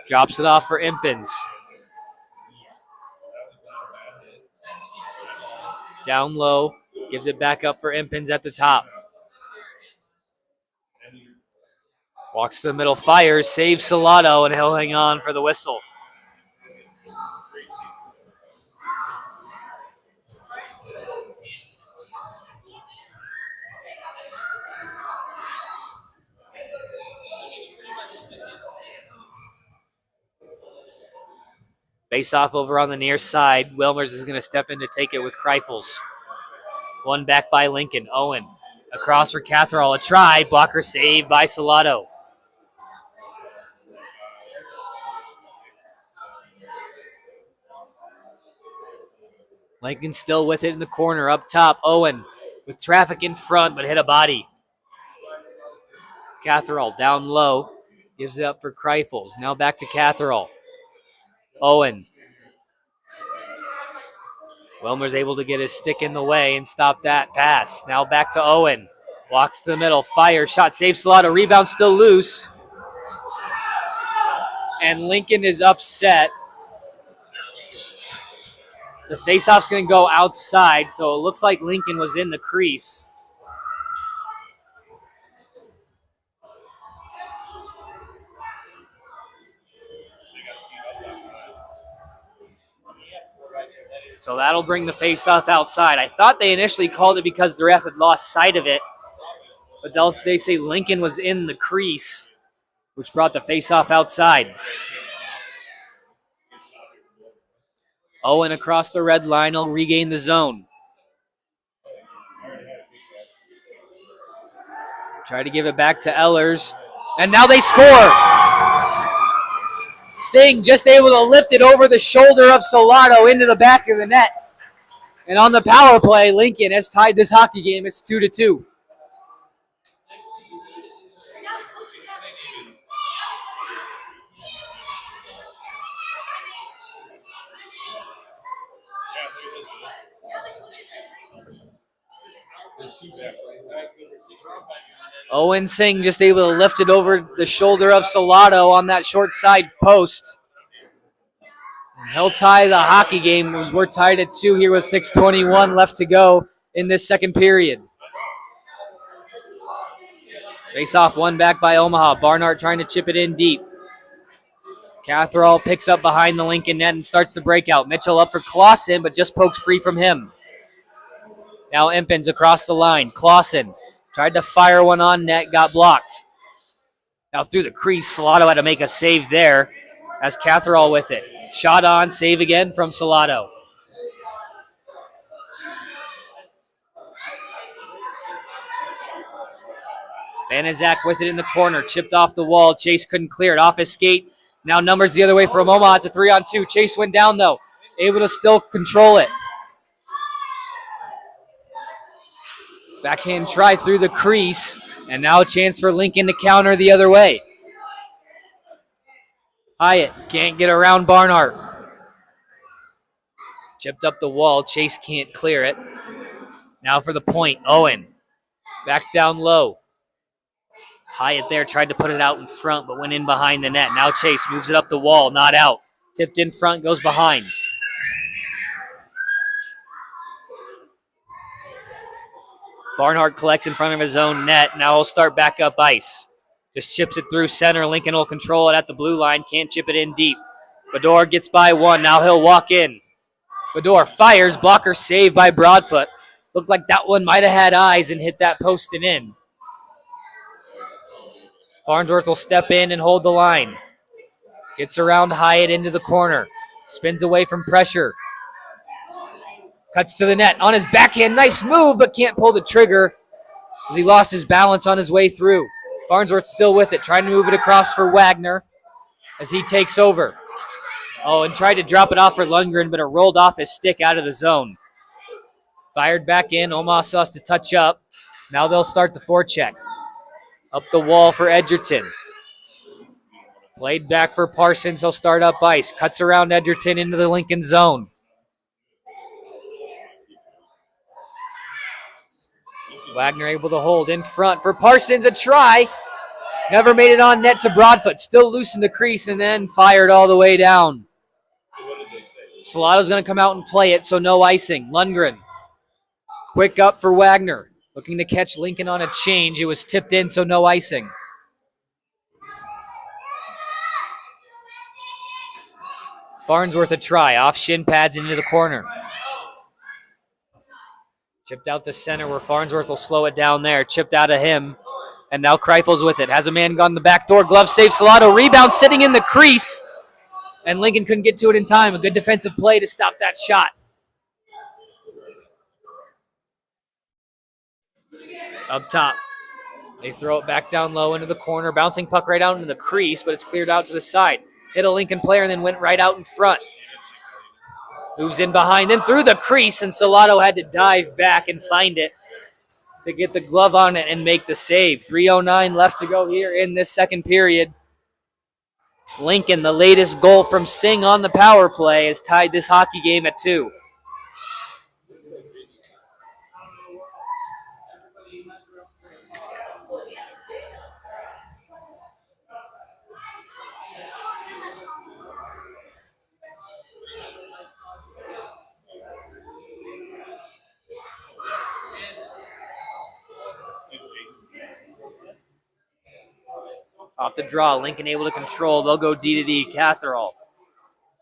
Drops it off for Impens. Down low, gives it back up for Impens at the top. Walks to the middle, fires, saves Salado, and he'll hang on for the whistle. Face off over on the near side. Wilmers is going to step in to take it with Kreifels. One back by Lincoln. Owen across for Catherall. A try. Blocker saved by Salado. Lincoln still with it in the corner up top. Owen with traffic in front, but hit a body. Catherall down low. Gives it up for Kreifels. Now back to Catherall. Owen. Wilmer's able to get his stick in the way and stop that pass. Now back to Owen. Walks to the middle. Fire. Shot. Saves Salado. Rebound still loose. And Lincoln is upset. The faceoff's going to go outside, so it looks like Lincoln was in the crease. So that'll bring the faceoff outside. I thought they initially called it because the ref had lost sight of it, but they say Lincoln was in the crease, which brought the faceoff outside. Owen across the red line will regain the zone. Try to give it back to Ehlers. And now they score. Singh just able to lift it over the shoulder of Salado into the back of the net. And on the power play, Lincoln has tied this hockey game. It's 2-2. Owen Singh just able to lift it over the shoulder of Salado on that short side post. And he'll tie the hockey game. We're tied at 2 here with 6:21 left to go in this second period. Face off, one back by Omaha. Barnhart trying to chip it in deep. Catherall picks up behind the Lincoln net and starts to break out. Mitchell up for Clausen, but just pokes free from him. Now Impens across the line. Clausen tried to fire one on net, got blocked. Now through the crease, Salado had to make a save there as Catherall with it. Shot on, save again from Salado. Banaszak with it in the corner, chipped off the wall. Chase couldn't clear it off his skate. Now numbers the other way from Omaha. It's a 3-on-2. Chase went down though, able to still control it. Backhand try through the crease, and now a chance for Lincoln to counter the other way. Hyatt can't get around Barnhart. Chipped up the wall. Chase can't clear it. Now for the point. Owen back down low. Hyatt there tried to put it out in front, but went in behind the net. Now Chase moves it up the wall, not out. Tipped in front, goes behind. Barnhart collects in front of his own net. Now he'll start back up ice. Just chips it through center. Lincoln will control it at the blue line. Can't chip it in deep. Bador gets by one. Now he'll walk in. Bador fires. Blocker saved by Broadfoot. Looked like that one might have had eyes and hit that post and in. Farnsworth will step in and hold the line. Gets around Hyatt into the corner. Spins away from pressure. Cuts to the net. On his backhand, nice move, but can't pull the trigger as he lost his balance on his way through. Farnsworth still with it, trying to move it across for Wagner as he takes over. Oh, and tried to drop it off for Lundgren, but it rolled off his stick out of the zone. Fired back in. Omaha still has to touch up. Now they'll start the forecheck. Up the wall for Edgerton. Played back for Parsons. He'll start up ice. Cuts around Edgerton into the Lincoln zone. Wagner able to hold in front for Parsons. A try. Never made it on net to Broadfoot. Still loose in the crease and then fired all the way down. Salato's going to come out and play it, so no icing. Lundgren. Quick up for Wagner. Looking to catch Lincoln on a change. It was tipped in, so no icing. Farnsworth a try. Off shin pads into the corner. Chipped out to center where Farnsworth will slow it down there. Chipped out of him. And now Kreifel's with it. Has a man gone the back door. Glove save Salato. Rebound sitting in the crease. And Lincoln couldn't get to it in time. A good defensive play to stop that shot. Up top. They throw it back down low into the corner. Bouncing puck right out into the crease, but it's cleared out to the side. Hit a Lincoln player and then went right out in front. Moves in behind, then through the crease, and Salato had to dive back and find it to get the glove on it and make the save. 3:09 left to go here in this second period. Lincoln, the latest goal from Singh on the power play, has tied this hockey game at 2. Off the draw, Lincoln able to control. They'll go D to D. Catherall.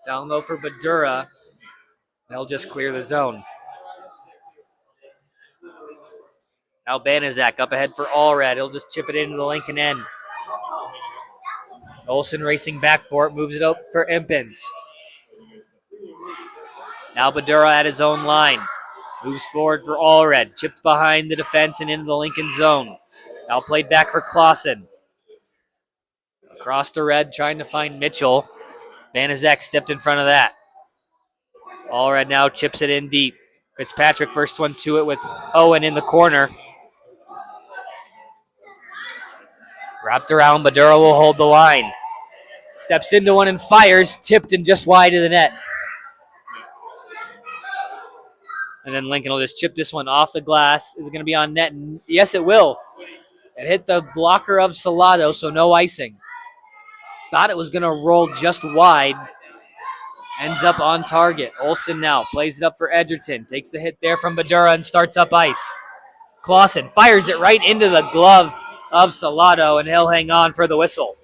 Down low for Badura. They'll just clear the zone. Now Banaszak up ahead for Allred. He'll just chip it into the Lincoln end. Olsen racing back for it. Moves it up for Impens. Now Badura at his own line. Moves forward for Allred. Chipped behind the defense and into the Lincoln zone. Now played back for Clausen. Across the red, trying to find Mitchell. Banaszak stepped in front of that. Allred now chips it in deep. Fitzpatrick first one to it with Owen in the corner. Wrapped around, Badura will hold the line. Steps into one and fires, tipped and just wide of the net. And then Lincoln will just chip this one off the glass. Is it going to be on net? And yes, it will. It hit the blocker of Salato, so no icing. Thought it was going to roll just wide. Ends up on target. Olsen now plays it up for Edgerton. Takes the hit there from Badura and starts up ice. Clausen fires it right into the glove of Salato, and he'll hang on for the whistle.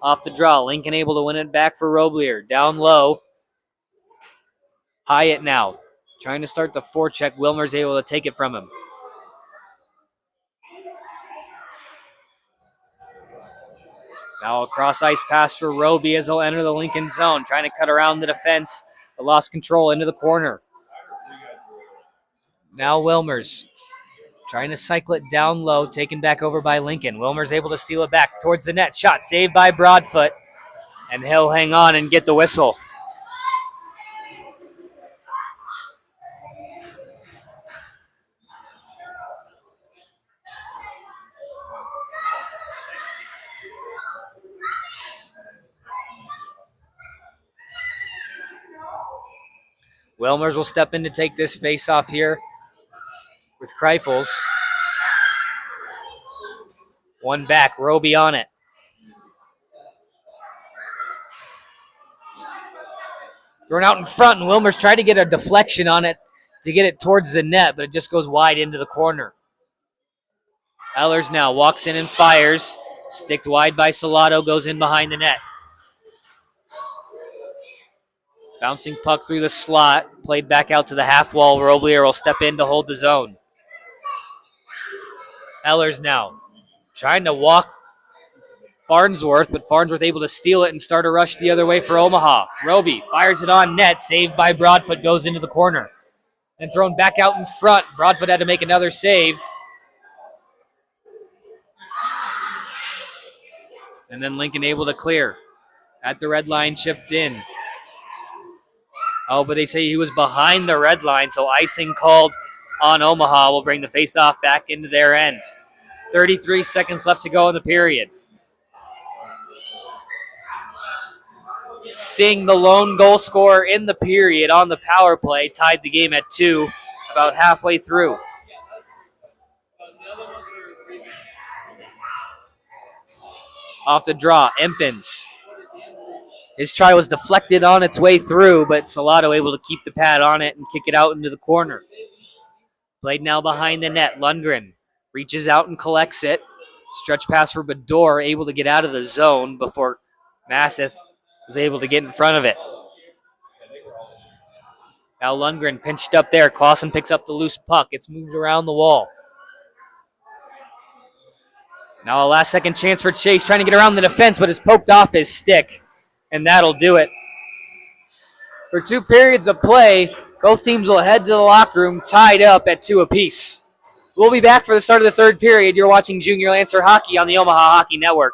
Off the draw, Lincoln able to win it back for Roblier. Down low. Hyatt now. Trying to start the forecheck. Wilmer's able to take it from him. Now a cross ice pass for Roby as he'll enter the Lincoln zone. Trying to cut around the defense. But lost control into the corner. Now Wilmers. Trying to cycle it down low. Taken back over by Lincoln. Wilmer's able to steal it back towards the net. Shot saved by Broadfoot. And he'll hang on and get the whistle. Wilmers will step in to take this face-off here with Kreifels. One back, Roby on it. Thrown out in front, and Wilmer's tried to get a deflection on it to get it towards the net, but it just goes wide into the corner. Ellers now walks in and fires. Sticked wide by Salado, goes in behind the net. Bouncing puck through the slot, played back out to the half wall. Roblier will step in to hold the zone. Ellers now trying to walk Farnsworth, but Farnsworth able to steal it and start a rush the other way for Omaha. Roby fires it on net, saved by Broadfoot, goes into the corner. And thrown back out in front. Broadfoot had to make another save. And then Lincoln able to clear. At the red line, chipped in. Oh, but they say he was behind the red line, so icing called on Omaha will bring the faceoff back into their end. 33 seconds left to go in the period. Singh, the lone goal scorer in the period on the power play, tied the game at 2 about halfway through. Off the draw, Empins. His try was deflected on its way through, but Salado able to keep the pad on it and kick it out into the corner. Played now behind the net. Lundgren reaches out and collects it. Stretch pass for Bador, able to get out of the zone before Masseth was able to get in front of it. Now Lundgren pinched up there. Clausen picks up the loose puck. It's moved around the wall. Now a last second chance for Chase, trying to get around the defense, but it's poked off his stick, and that'll do it. For 2 periods of play, both teams will head to the locker room tied up at 2 apiece. We'll be back for the start of the 3rd period. You're watching Junior Lancer Hockey on the Omaha Hockey Network.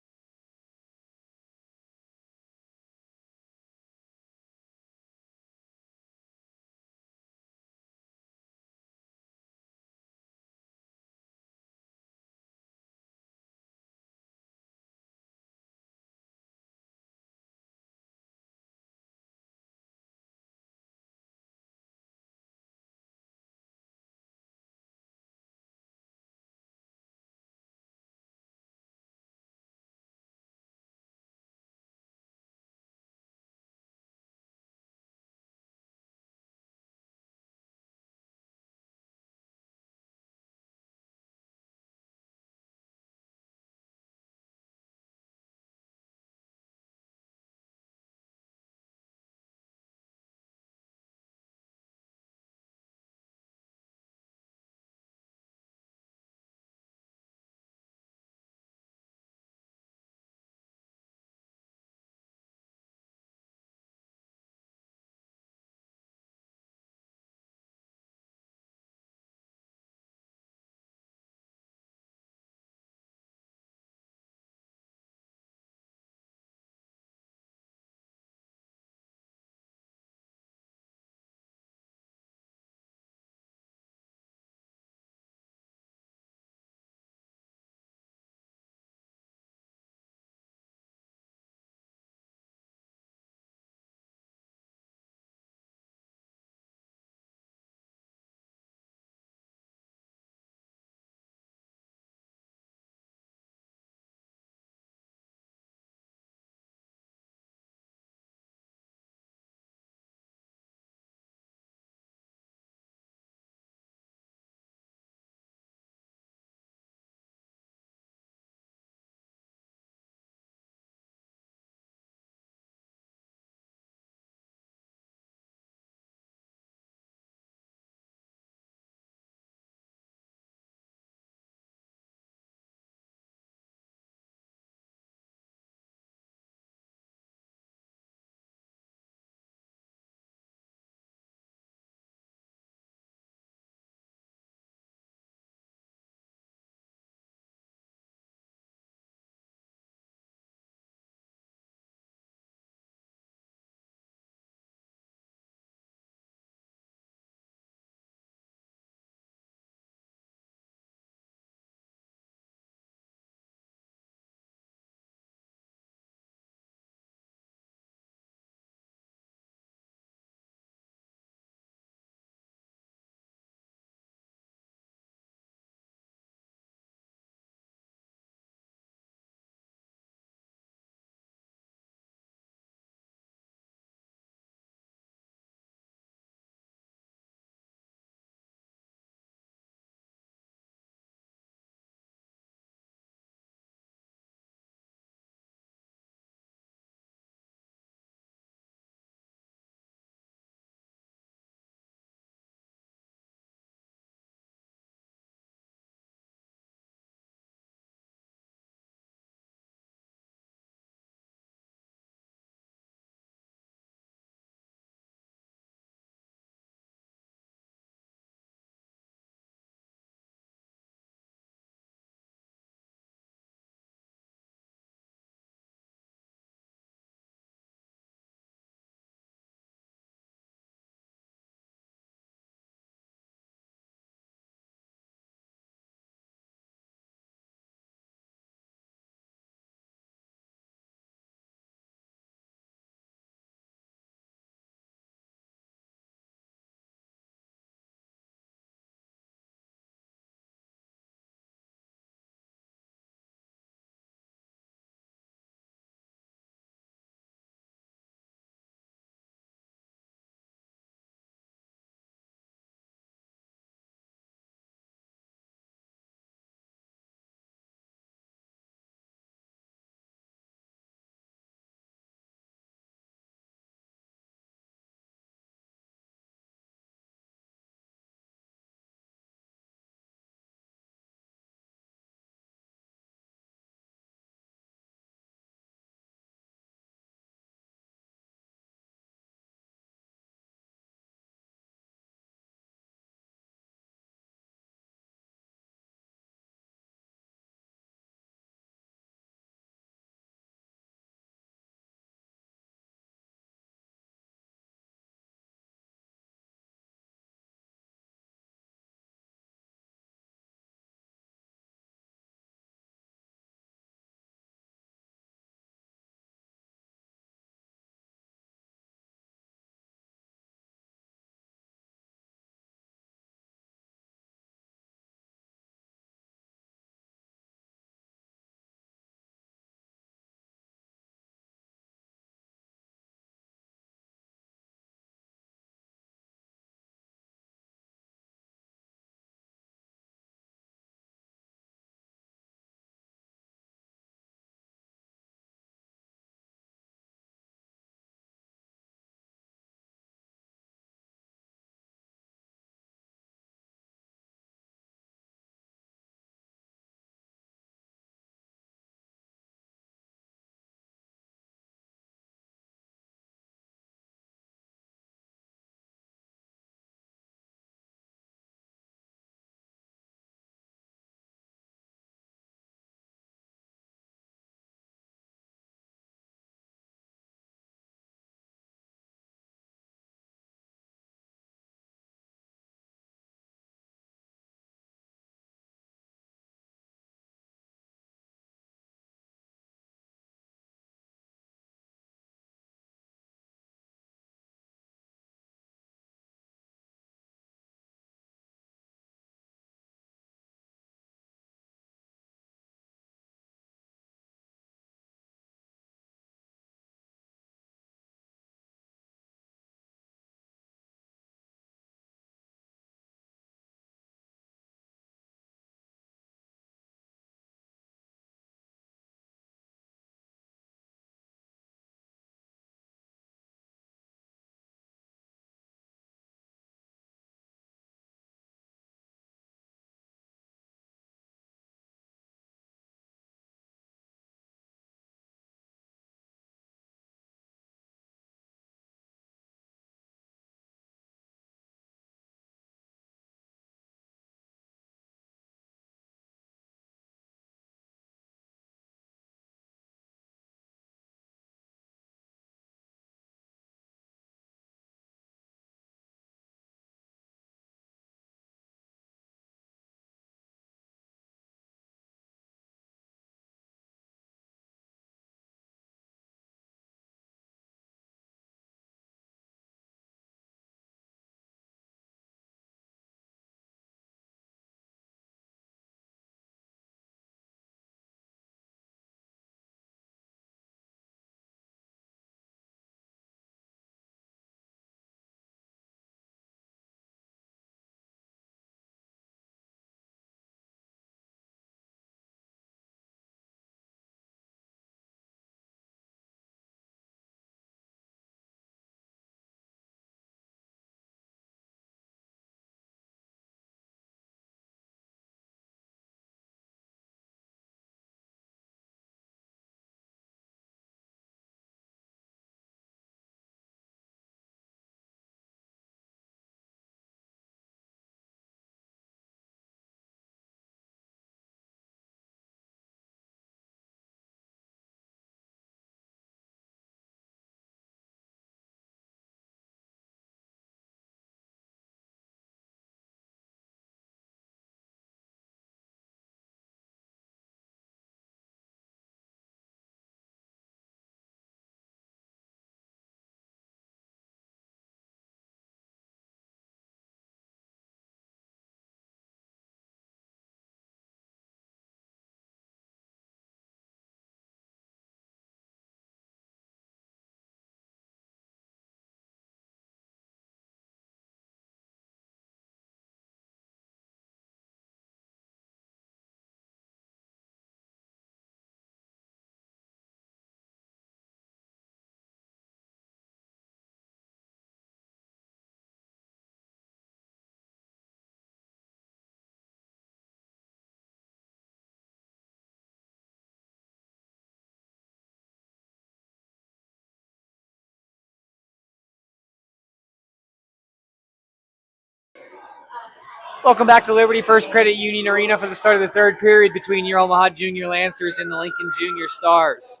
Welcome back to Liberty First Credit Union Arena for the start of the third period between your Omaha Junior Lancers and the Lincoln Junior Stars.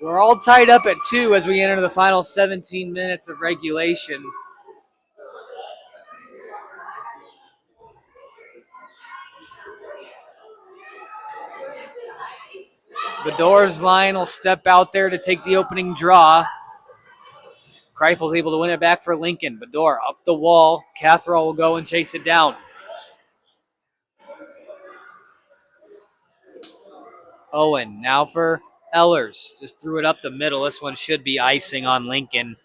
We're all tied up at 2 as we enter the final 17 minutes of regulation. Bedore's line will step out there to take the opening draw. Kreifel's able to win it back for Lincoln. Bedore up the wall. Catherall will go and chase it down. Owen now for Ellers. Just threw it up the middle. This one should be icing on Lincoln.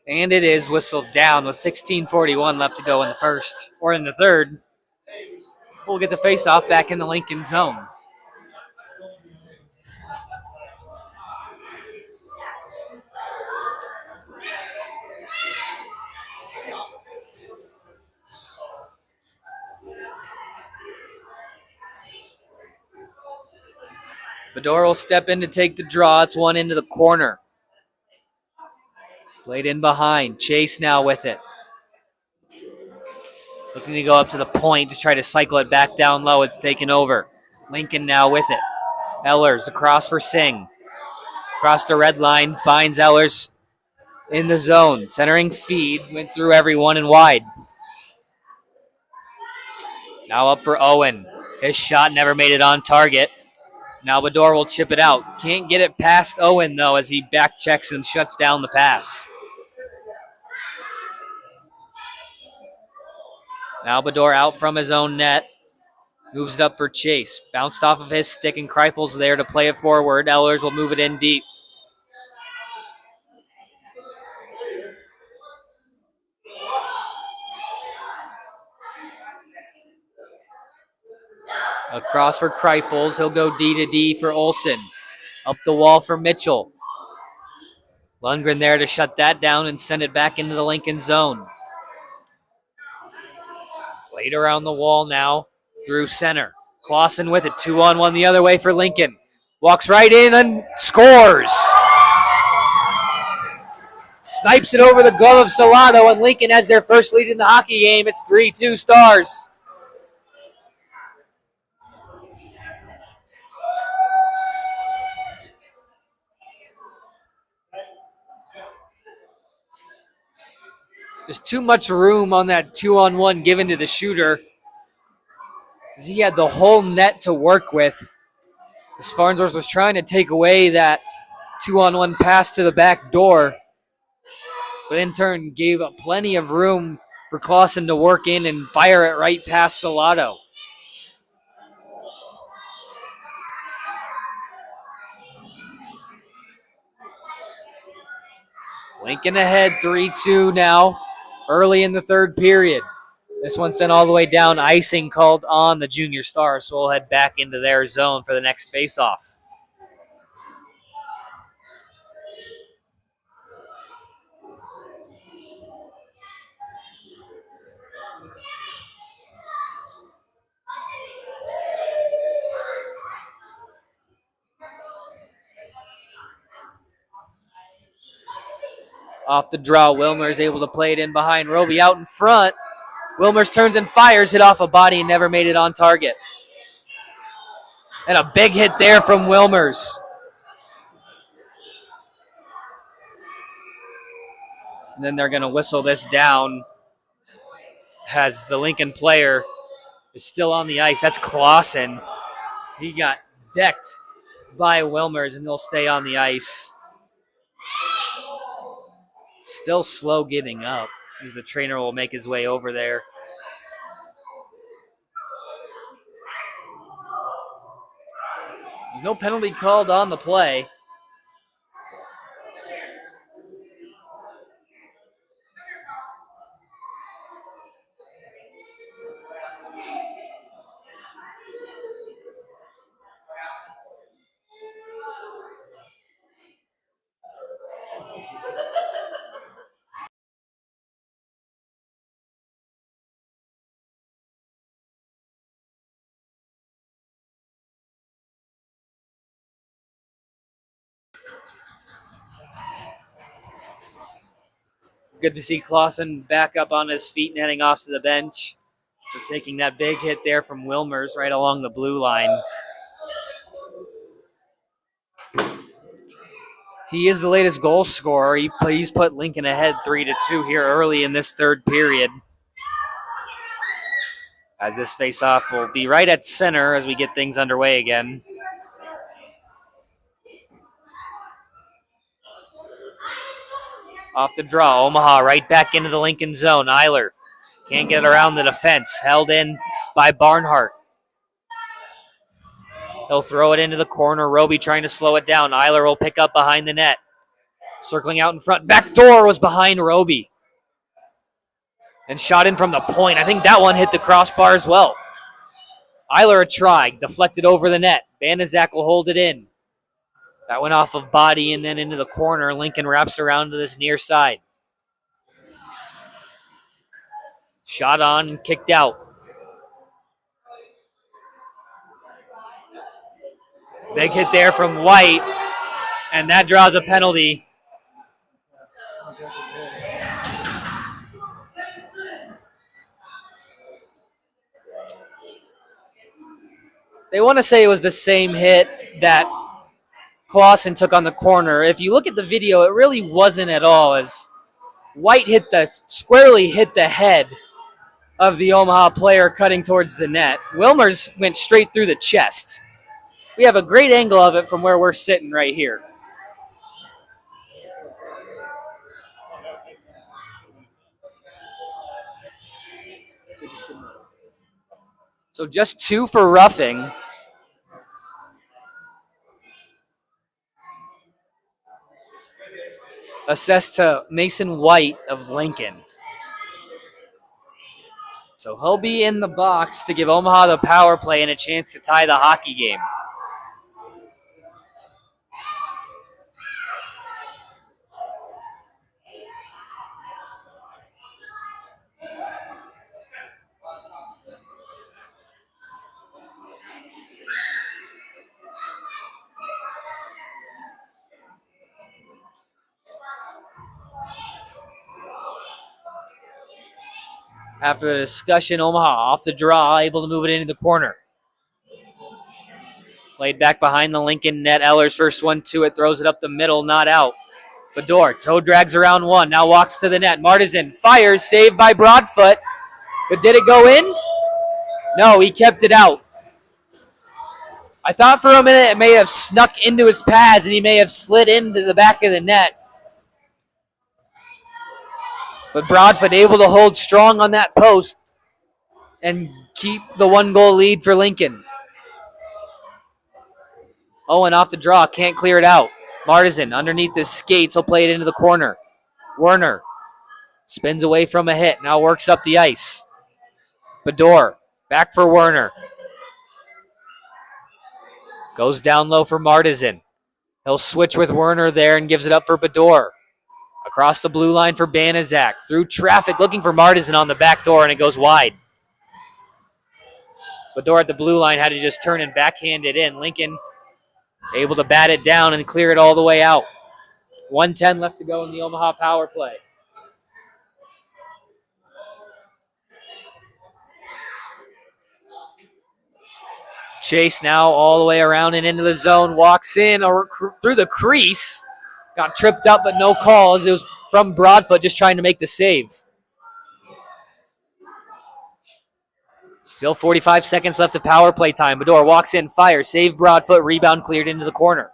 And it is whistled down with 16:41 left to go in the first, or in the third. We'll get the face-off back in the Lincoln zone. Bedore will step in to take the draw. It's one into the corner. Played in behind. Chase now with it. Looking to go up to the point to try to cycle it back down low. It's taken over. Lincoln now with it. Ellers across for Singh. Across the red line. Finds Ellers in the zone. Centering feed. Went through everyone and wide. Now up for Owen. His shot never made it on target. Now Bedore will chip it out. Can't get it past Owen, though, as he back checks and shuts down the pass. Now Bedore out from his own net. Moves it up for Chase. Bounced off of his stick, and Kreifel's there to play it forward. Ellers will move it in deep. Across for Kreifels. He'll go D to D for Olsen. Up the wall for Mitchell. Lundgren there to shut that down and send it back into the Lincoln zone. Played around the wall now through center. Clausen with it. 2-on-1 the other way for Lincoln. Walks right in and scores. Snipes it over the glove of Salado, and Lincoln has their first lead in the hockey game. It's 3-2 Stars. There's too much room on that 2-on-1 given to the shooter. He had the whole net to work with. As Farnsworth was trying to take away that 2-on-1 pass to the back door, but in turn gave up plenty of room for Clausen to work in and fire it right past Salado. Lincoln ahead 3-2 now, early in the third period. This one sent all the way down. Icing called on the Junior Stars, so we'll head back into their zone for the next faceoff. Off the draw, Wilmer is able to play it in behind Roby out in front. Wilmers turns and fires, hit off a body and never made it on target. And a big hit there from Wilmers. And then they're going to whistle this down as the Lincoln player is still on the ice. That's Clausen. He got decked by Wilmers, and they'll stay on the ice. Still slow giving up as the trainer will make his way over there. There's no penalty called on the play. Good to see Clausen back up on his feet and heading off to the bench. for taking that big hit there from Wilmers right along the blue line. He is the latest goal scorer. He's put Lincoln ahead 3-2 here early in this third period. As this faceoff will be right at center as we get things underway again. Off the draw, Omaha right back into the Lincoln zone. Eiler can't get around the defense, held in by Barnhart. He'll throw it into the corner. Roby trying to slow it down. Eiler will pick up behind the net. Circling out in front. Back door was behind Roby. And shot in from the point. I think that one hit the crossbar as well. Eiler a try. Deflected over the net. Banaszak will hold it in. That went off of body and then into the corner. Lincoln wraps around to this near side. Shot on and kicked out. Big hit there from White. And that draws a penalty. They want to say it was the same hit that Clausen took on the corner. If you look at the video, it really wasn't at all, as White squarely hit the head of the Omaha player cutting towards the net. Wilmers went straight through the chest. We have a great angle of it from where we're sitting right here. So just 2 for roughing. Assessed to Mason White of Lincoln. So he'll be in the box to give Omaha the power play and a chance to tie the hockey game. After the discussion, Omaha off the draw, able to move it into the corner. Played back behind the Lincoln net. Eller's first one to it, throws it up the middle, not out. Bador, toe drags around one, now walks to the net. Martizan fires, saved by Broadfoot. But did it go in? No, he kept it out. I thought for a minute it may have snuck into his pads and he may have slid into the back of the net. But Broadfoot able to hold strong on that post and keep the 1-goal lead for Lincoln. Owen off the draw, can't clear it out. Martizan underneath his skates, he'll play it into the corner. Werner spins away from a hit, now works up the ice. Bador, back for Werner. Goes down low for Martizan. He'll switch with Werner there and gives it up for Bador. Across the blue line for Banaszak. Through traffic, looking for Martizan on the back door, and it goes wide. Bador at the blue line had to just turn and backhand it in. Lincoln able to bat it down and clear it all the way out. 1:10 left to go in the Omaha power play. Chase now all the way around and into the zone. Walks in or through the crease. Got tripped up, but no calls. It was from Broadfoot just trying to make the save. Still 45 seconds left of power play time. Bador walks in, fires, save Broadfoot, rebound cleared into the corner.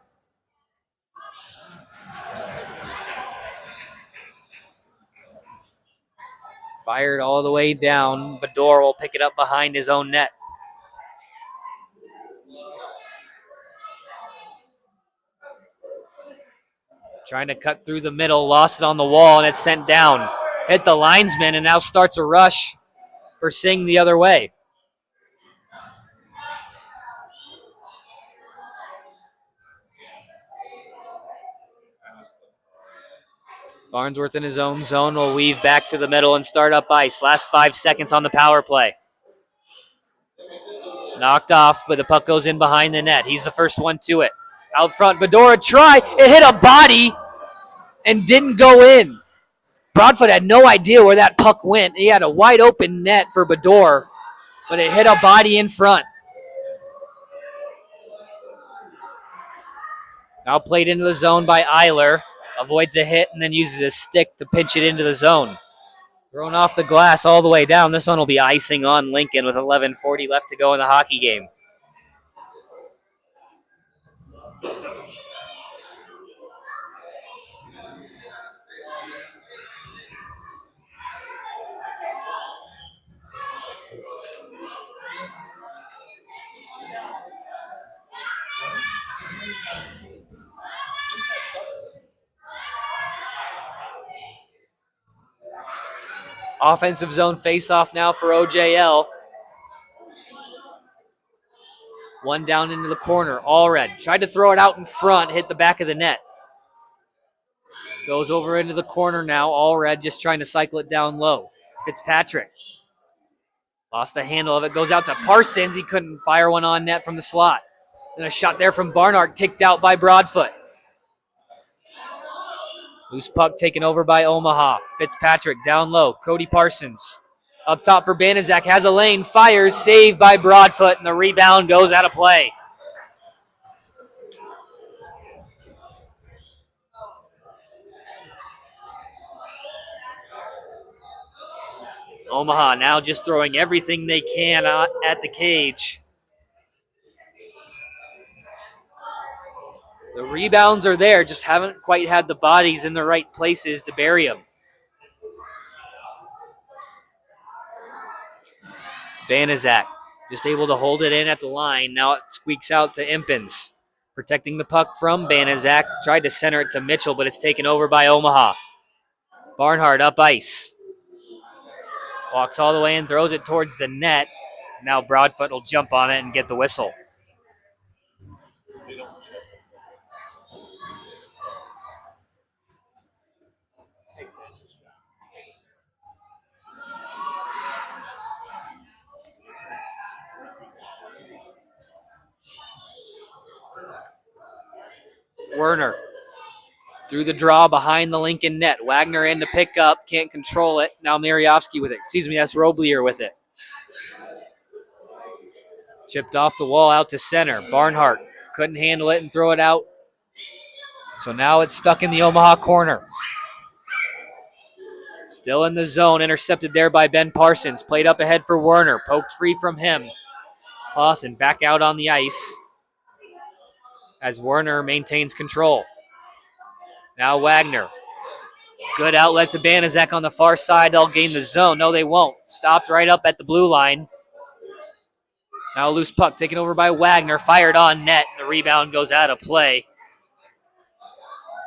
Fired all the way down. Bador will pick it up behind his own net. Trying to cut through the middle, lost it on the wall, and it's sent down. Hit the linesman, and now starts a rush for Singh the other way. Farnsworth in his own zone will weave back to the middle and start up ice. Last 5 seconds on the power play. Knocked off, but the puck goes in behind the net. He's the first one to it. Out front, Bador try. It hit a body and didn't go in. Broadfoot had no idea where that puck went. He had a wide open net for Bador, but it hit a body in front. Now played into the zone by Eiler. Avoids a hit and then uses his stick to pinch it into the zone. Thrown off the glass all the way down. This one will be icing on Lincoln with 11:40 left to go in the hockey game. Offensive zone face-off now for OJL. One down into the corner. Allred tried to throw it out in front, hit the back of the net. Goes over into the corner now. Allred just trying to cycle it down low. Fitzpatrick lost the handle of it. Goes out to Parsons. He couldn't fire one on net from the slot. Then a shot there from Barnhart, kicked out by Broadfoot. Loose puck taken over by Omaha. Fitzpatrick down low. Cody Parsons up top for Banaszak. Has a lane. Fires. Saved by Broadfoot. And the rebound goes out of play. Omaha now just throwing everything they can at the cage. The rebounds are there. Just haven't quite had the bodies in the right places to bury them. Banaszak just able to hold it in at the line. Now it squeaks out to Impens. Protecting the puck from Banaszak. Tried to center it to Mitchell, but it's taken over by Omaha. Barnhart up ice. Walks all the way and throws it towards the net. Now Broadfoot will jump on it and get the whistle. Werner through the draw behind the Lincoln net. Wagner in to pick up. Can't control it. Now Mariovsky with it. Excuse me, that's Roblier with it. Chipped off the wall out to center. Barnhart couldn't handle it and throw it out. So now it's stuck in the Omaha corner. Still in the zone. Intercepted there by Ben Parsons. Played up ahead for Werner. Poked free from him. Clausen back out on the ice as Werner maintains control. Now Wagner. Good outlet to Banaszak on the far side. They'll gain the zone. No, they won't. Stopped right up at the blue line. Now a loose puck taken over by Wagner. Fired on net. The rebound goes out of play,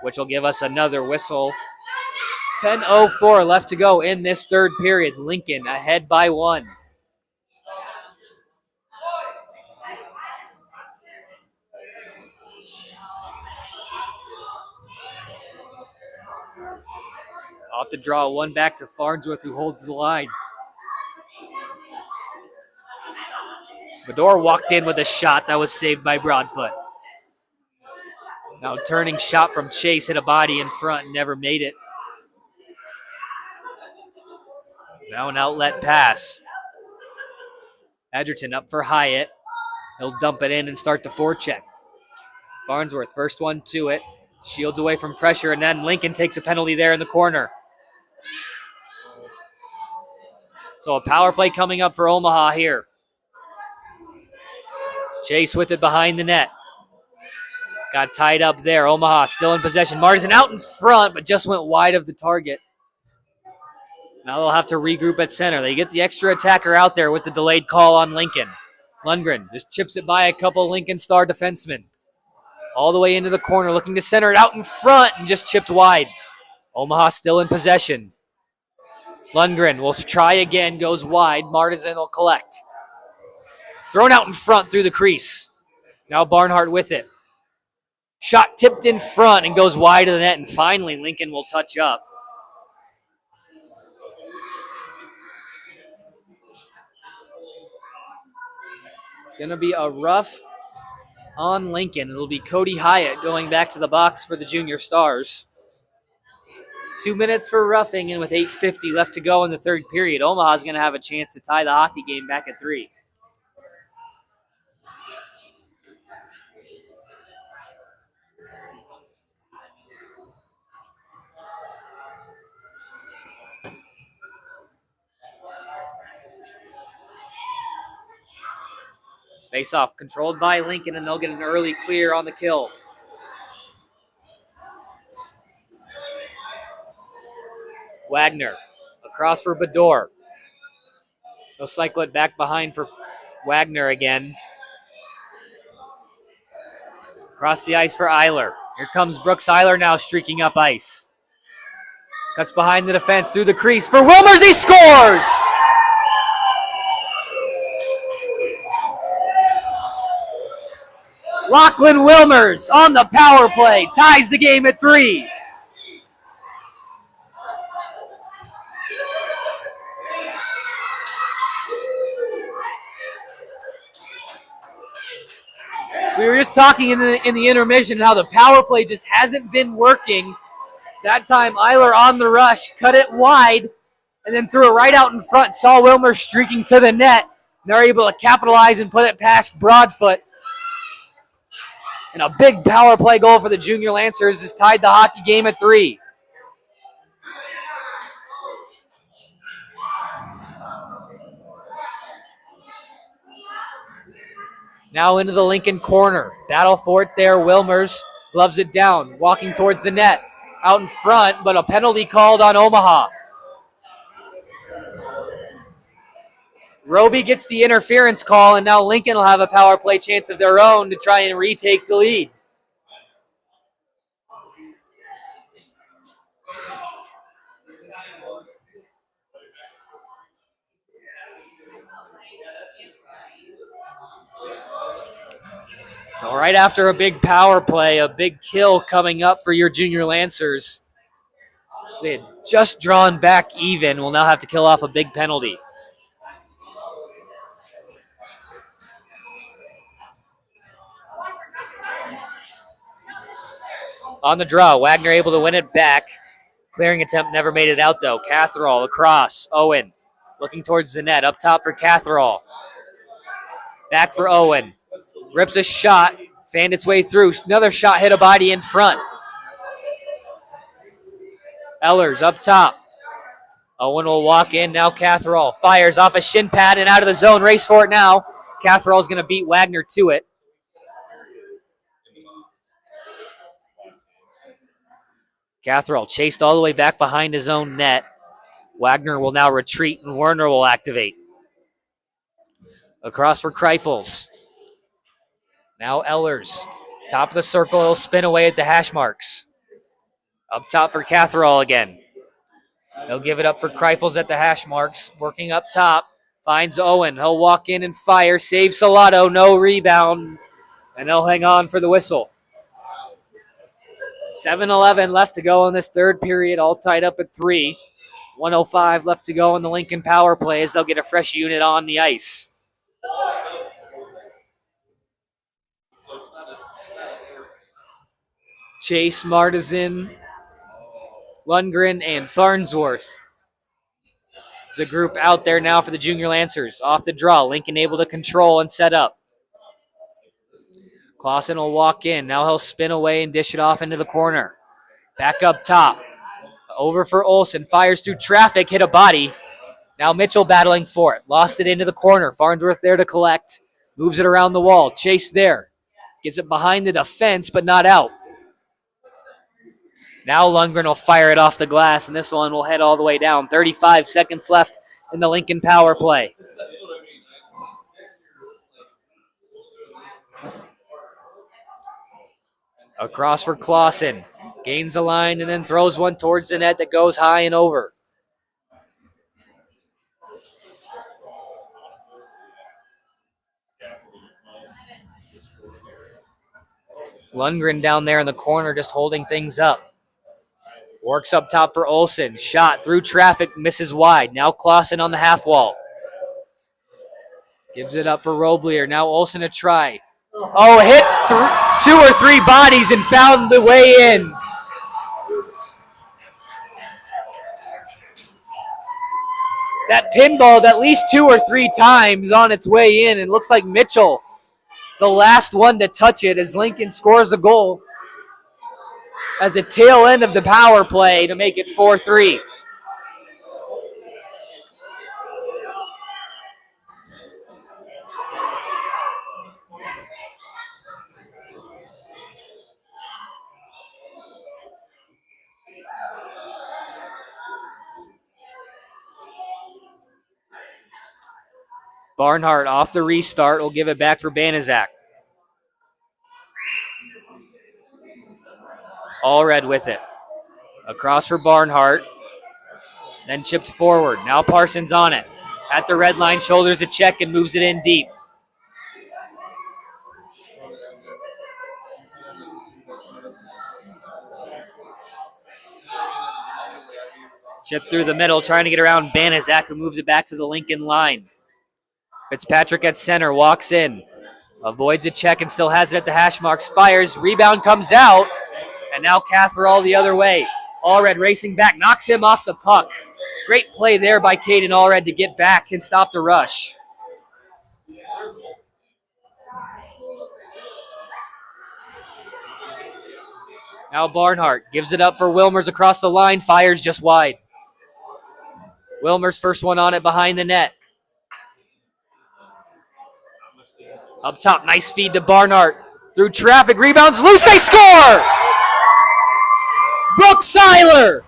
which will give us another whistle. 10:04 left to go in this third period. Lincoln ahead by 1. Off the draw, one back to Farnsworth, who holds the line. Bedore walked in with a shot that was saved by Broadfoot. Now turning shot from Chase, hit a body in front and never made it. Now an outlet pass. Edgerton up for Hyatt. He'll dump it in and start the forecheck. Farnsworth, first one to it. Shields away from pressure, and then Lincoln takes a penalty there in the corner. So a power play coming up for Omaha here. Chase with it behind the net. Got tied up there. Omaha still in possession. Martisan out in front, but just went wide of the target. Now they'll have to regroup at center. They get the extra attacker out there with the delayed call on Lincoln. Lundgren just chips it by a couple Lincoln Star defensemen. All the way into the corner, looking to center it out in front and just chipped wide. Omaha still in possession. Lundgren will try again, goes wide. Martisan will collect. Thrown out in front through the crease. Now Barnhart with it. Shot tipped in front and goes wide of the net, and finally Lincoln will touch up. It's going to be a rough on Lincoln. It'll be Cody Hyatt going back to the box for the Junior Stars. 2 minutes for roughing, and with 8:50 left to go in the third period, Omaha's going to have a chance to tie the hockey game back at 3. Face-off controlled by Lincoln, and they'll get an early clear on the kill. Wagner across for Bador. They'll cycle it back behind for Wagner again. Across the ice for Eiler. Here comes Brooks Eiler now streaking up ice. Cuts behind the defense through the crease for Wilmers. He scores! Lachlan Wilmers on the power play ties the game at 3. We were just talking in the intermission how the power play just hasn't been working. That time, Eiler on the rush, cut it wide, and then threw it right out in front. Saw Wilmer streaking to the net. They're able to capitalize and put it past Broadfoot. And a big power play goal for the Junior Lancers has tied the hockey game at 3. Now into the Lincoln corner. Battle for it there. Wilmers gloves it down, walking towards the net. Out in front, but a penalty called on Omaha. Roby gets the interference call, and now Lincoln will have a power play chance of their own to try and retake the lead. So right after a big power play, a big kill coming up for your Junior Lancers. They had just drawn back even. Will now have to kill off a big penalty. On the draw, Wagner able to win it back. Clearing attempt never made it out, though. Catherall across. Owen looking towards the net. Up top for Catherall. Back for Owen. Rips a shot. Fanned its way through. Another shot hit a body in front. Ehlers up top. Owen will walk in. Now Catherall fires off a shin pad and out of the zone. Race for it now. Catherall's going to beat Wagner to it. Catherall chased all the way back behind his own net. Wagner will now retreat, and Werner will activate. Across for Kreifels. Now Ehlers. Top of the circle, he'll spin away at the hash marks. Up top for Catherall again. They'll give it up for Kreifels at the hash marks. Working up top. Finds Owen. He'll walk in and fire. Save Salato. No rebound. And they'll hang on for the whistle. 7:11 left to go in this third period, all tied up at 3. 1:05 left to go in the Lincoln power play as they'll get a fresh unit on the ice. Chase, Martizan, Lundgren, and Farnsworth. The group out there now for the Junior Lancers. Off the draw, Lincoln able to control and set up. Clausen will walk in. Now he'll spin away and dish it off into the corner. Back up top. Over for Olsen. Fires through traffic. Hit a body. Now Mitchell battling for it. Lost it into the corner. Farnsworth there to collect. Moves it around the wall. Chase there. Gets it behind the defense, but not out. Now Lundgren will fire it off the glass, and this one will head all the way down. 35 seconds left in the Lincoln power play. Across for Clausen. Gains the line and then throws one towards the net that goes high and over. Lundgren down there in the corner just holding things up. Works up top for Olsen. Shot through traffic, misses wide. Now Clausen on the half wall. Gives it up for Roblier. Now Olsen a try. Oh, hit 2 or 3 bodies and found the way in. that pinballed at least 2 or 3 times on its way in, and looks like Mitchell, the last one to touch it, as Lincoln scores a goal at the tail end of the power play to make it 4-3. Barnhart off the restart will give it back for Banaszak. Allred with it. Across for Barnhart. Then chipped forward. Now Parsons on it. At the red line, shoulders a check and moves it in deep. Chip through the middle, trying to get around Banaszak, who moves it back to the Lincoln line. Fitzpatrick at center, walks in. Avoids a check and still has it at the hash marks. Fires, rebound comes out. And now Catherall the other way. Allred racing back, knocks him off the puck. Great play there by Caden Allred to get back and stop the rush. Now Barnhart gives it up for Wilmers across the line, fires just wide. Wilmers first one on it behind the net. Up top, nice feed to Barnhart. Through traffic, rebounds loose, they score! Brooke Seiler!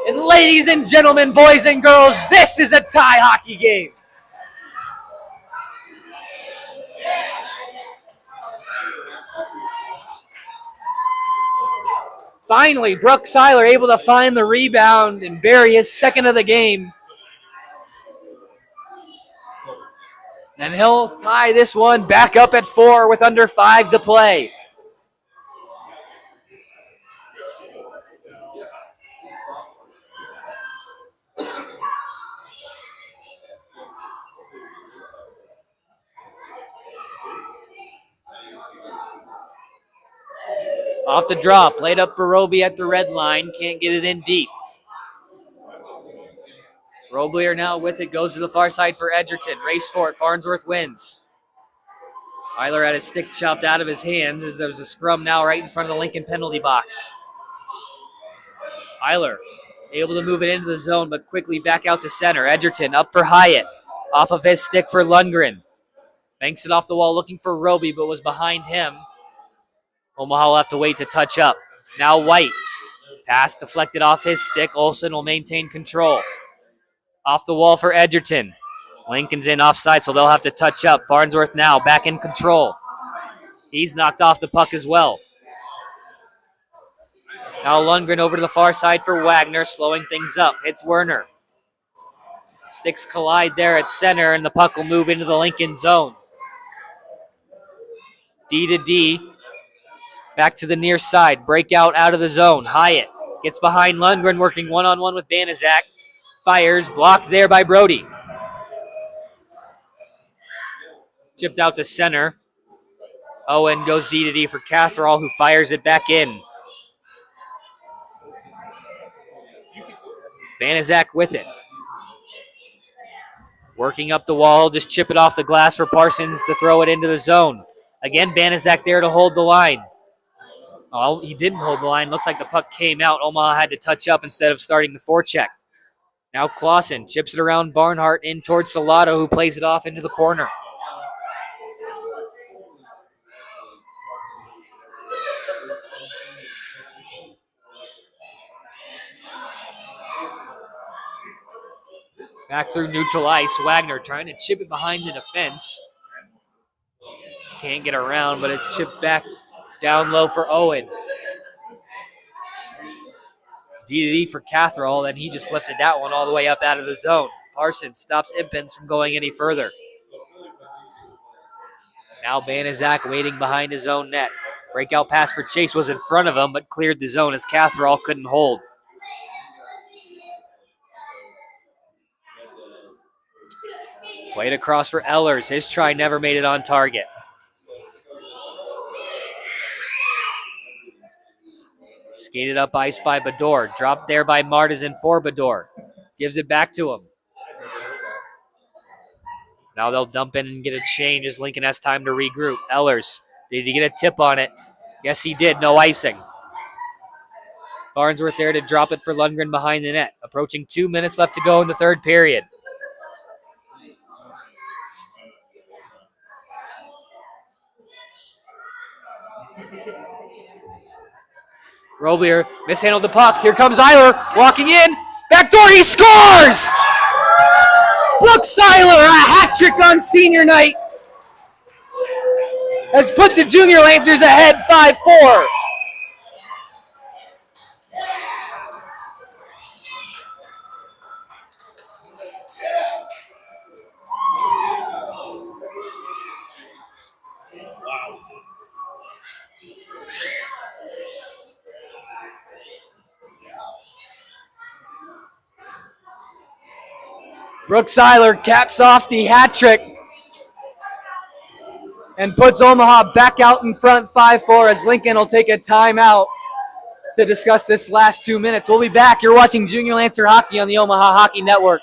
And ladies and gentlemen, boys and girls, this is a tie hockey game. Finally, Brooke Seiler able to find the rebound and bury his second of the game. And he'll tie this one back up at 4 with under 5 to play. Off the drop, laid up for Roby at the red line. Can't get it in deep. Roblier now with it, goes to the far side for Edgerton. Race for it, Farnsworth wins. Eiler had his stick chopped out of his hands as there's a scrum now right in front of the Lincoln penalty box. Eiler able to move it into the zone, but quickly back out to center. Edgerton up for Hyatt. Off of his stick for Lundgren. Banks it off the wall looking for Roby, but was behind him. Omaha will have to wait to touch up. Now White. Pass deflected off his stick. Olsen will maintain control. Off the wall for Edgerton. Lincoln's in offside, so they'll have to touch up. Farnsworth now back in control. He's knocked off the puck as well. Now Lundgren over to the far side for Wagner, slowing things up. Hits Werner. Sticks collide there at center, and the puck will move into the Lincoln zone. D to D. Back to the near side. Breakout out of the zone. Hyatt gets behind Lundgren, working one-on-one with Banaszak. Fires, blocked there by Brody. Chipped out to center. Owen goes D to D for Catherall, who fires it back in. Banaszak with it. Working up the wall, just chip it off the glass for Parsons to throw it into the zone. Again, Banaszak there to hold the line. Oh, he didn't hold the line. Looks like the puck came out. Omaha had to touch up instead of starting the forecheck. Now Clausen chips it around Barnhart in towards Salado, who plays it off into the corner. Back through neutral ice. Wagner trying to chip it behind the defense. Can't get around, but it's chipped back down low for Owen. D to D for Catherall, then he just lifted that one all the way up out of the zone. Parsons stops Impens from going any further. Now Banaszak waiting behind his own net. Breakout pass for Chase was in front of him, but cleared the zone as Catherall couldn't hold. Played across for Ehlers. His try never made it on target. Skated up ice by Bador. Dropped there by Martizan for Bador. Gives it back to him. Now they'll dump in and get a change as Lincoln has time to regroup. Ellers, did he get a tip on it? Yes, he did. No icing. Farnsworth there to drop it for Lundgren behind the net. Approaching 2 minutes left to go in the third period. Roblier mishandled the puck. Here comes Eiler walking in. Backdoor, he scores! Brooke Seiler, a hat trick on senior night, has put the Junior Lancers ahead 5-4. Brooke Seiler caps off the hat trick and puts Omaha back out in front 5-4 as Lincoln will take a timeout to discuss this last 2 minutes. We'll be back. You're watching Junior Lancer Hockey on the Omaha Hockey Network.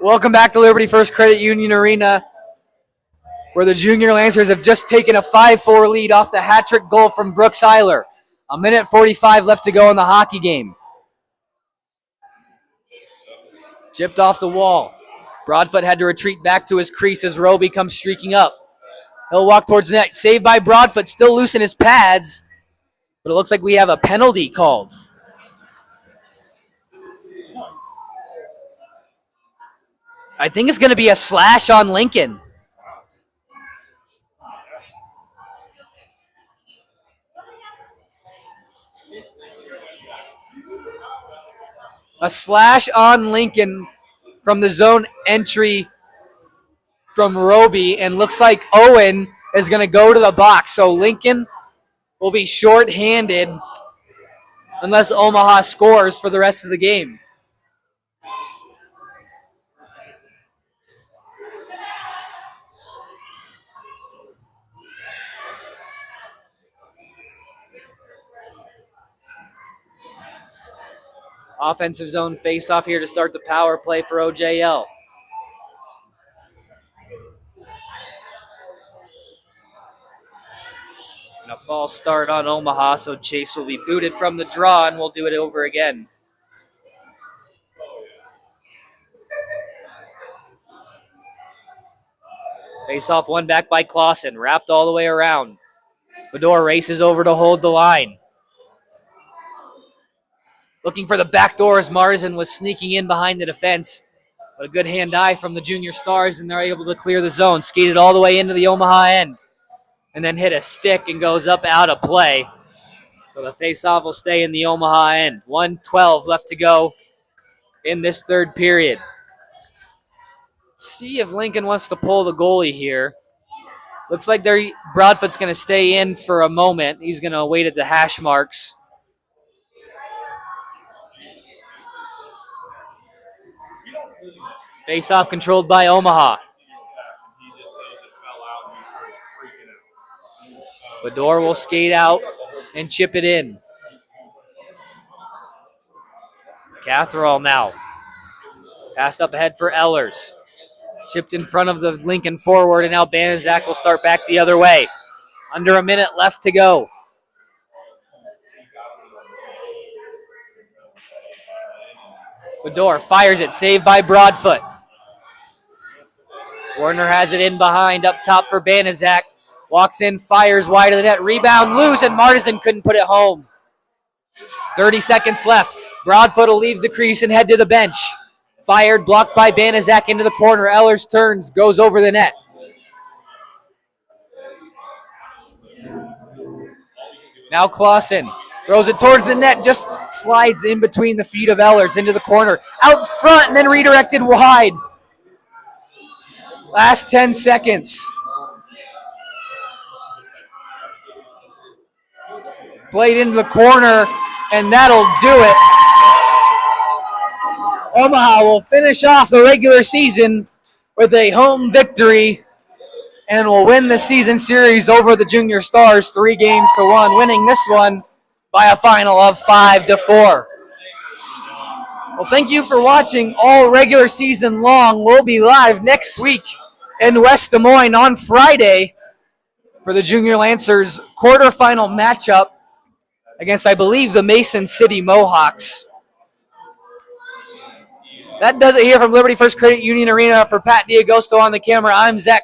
Welcome back to Liberty First Credit Union Arena, where the Junior Lancers have just taken a 5-4 lead off the hat trick goal from Brooke Seiler. 1:45 left to go in the hockey game. Chipped off the wall. Broadfoot had to retreat back to his crease as Roby comes streaking up. He'll walk towards the net. Saved by Broadfoot, still loose in his pads. But it looks like we have a penalty called. I think it's going to be a slash on Lincoln. A slash on Lincoln from the zone entry from Roby, and looks like Owen is going to go to the box. So Lincoln will be shorthanded unless Omaha scores for the rest of the game. Offensive zone face-off here to start the power play for OJL. And a false start on Omaha, so Chase will be booted from the draw, and we'll do it over again. Face-off one back by Clausen, wrapped all the way around. Bedore races over to hold the line. Looking for the back door as Marzin was sneaking in behind the defense. But a good hand-eye from the Junior Stars, and they're able to clear the zone. Skated all the way into the Omaha end. And then hit a stick and goes up out of play. So the face-off will stay in the Omaha end. 1:12 left to go in this third period. Let's see if Lincoln wants to pull the goalie here. Looks like Broadfoot's going to stay in for a moment. He's going to wait at the hash marks. Face-off controlled by Omaha. Bador will skate out and chip it in. Catherall now. Passed up ahead for Ellers. Chipped in front of the Lincoln forward, and now Banaszak will start back the other way. Under a minute left to go. Bador fires it, saved by Broadfoot. Warner has it in behind, up top for Banaszak. Walks in, fires wide of the net. Rebound loose, and Martison couldn't put it home. 30 seconds left. Broadfoot will leave the crease and head to the bench. Fired, blocked by Banaszak into the corner. Ellers turns, goes over the net. Now Clausen throws it towards the net, just slides in between the feet of Ellers into the corner. Out front and then redirected wide. Last 10 seconds. Played into the corner, and that'll do it. Omaha will finish off the regular season with a home victory and will win the season series over the Junior Stars 3-1, winning this one by a final of 5-4. Well, thank you for watching all regular season long. We'll be live next week in West Des Moines on Friday for the Junior Lancers quarterfinal matchup against, I believe, the Mason City Mohawks. That does it here from Liberty First Credit Union Arena. For Pat D'Agosto on the camera, I'm Zach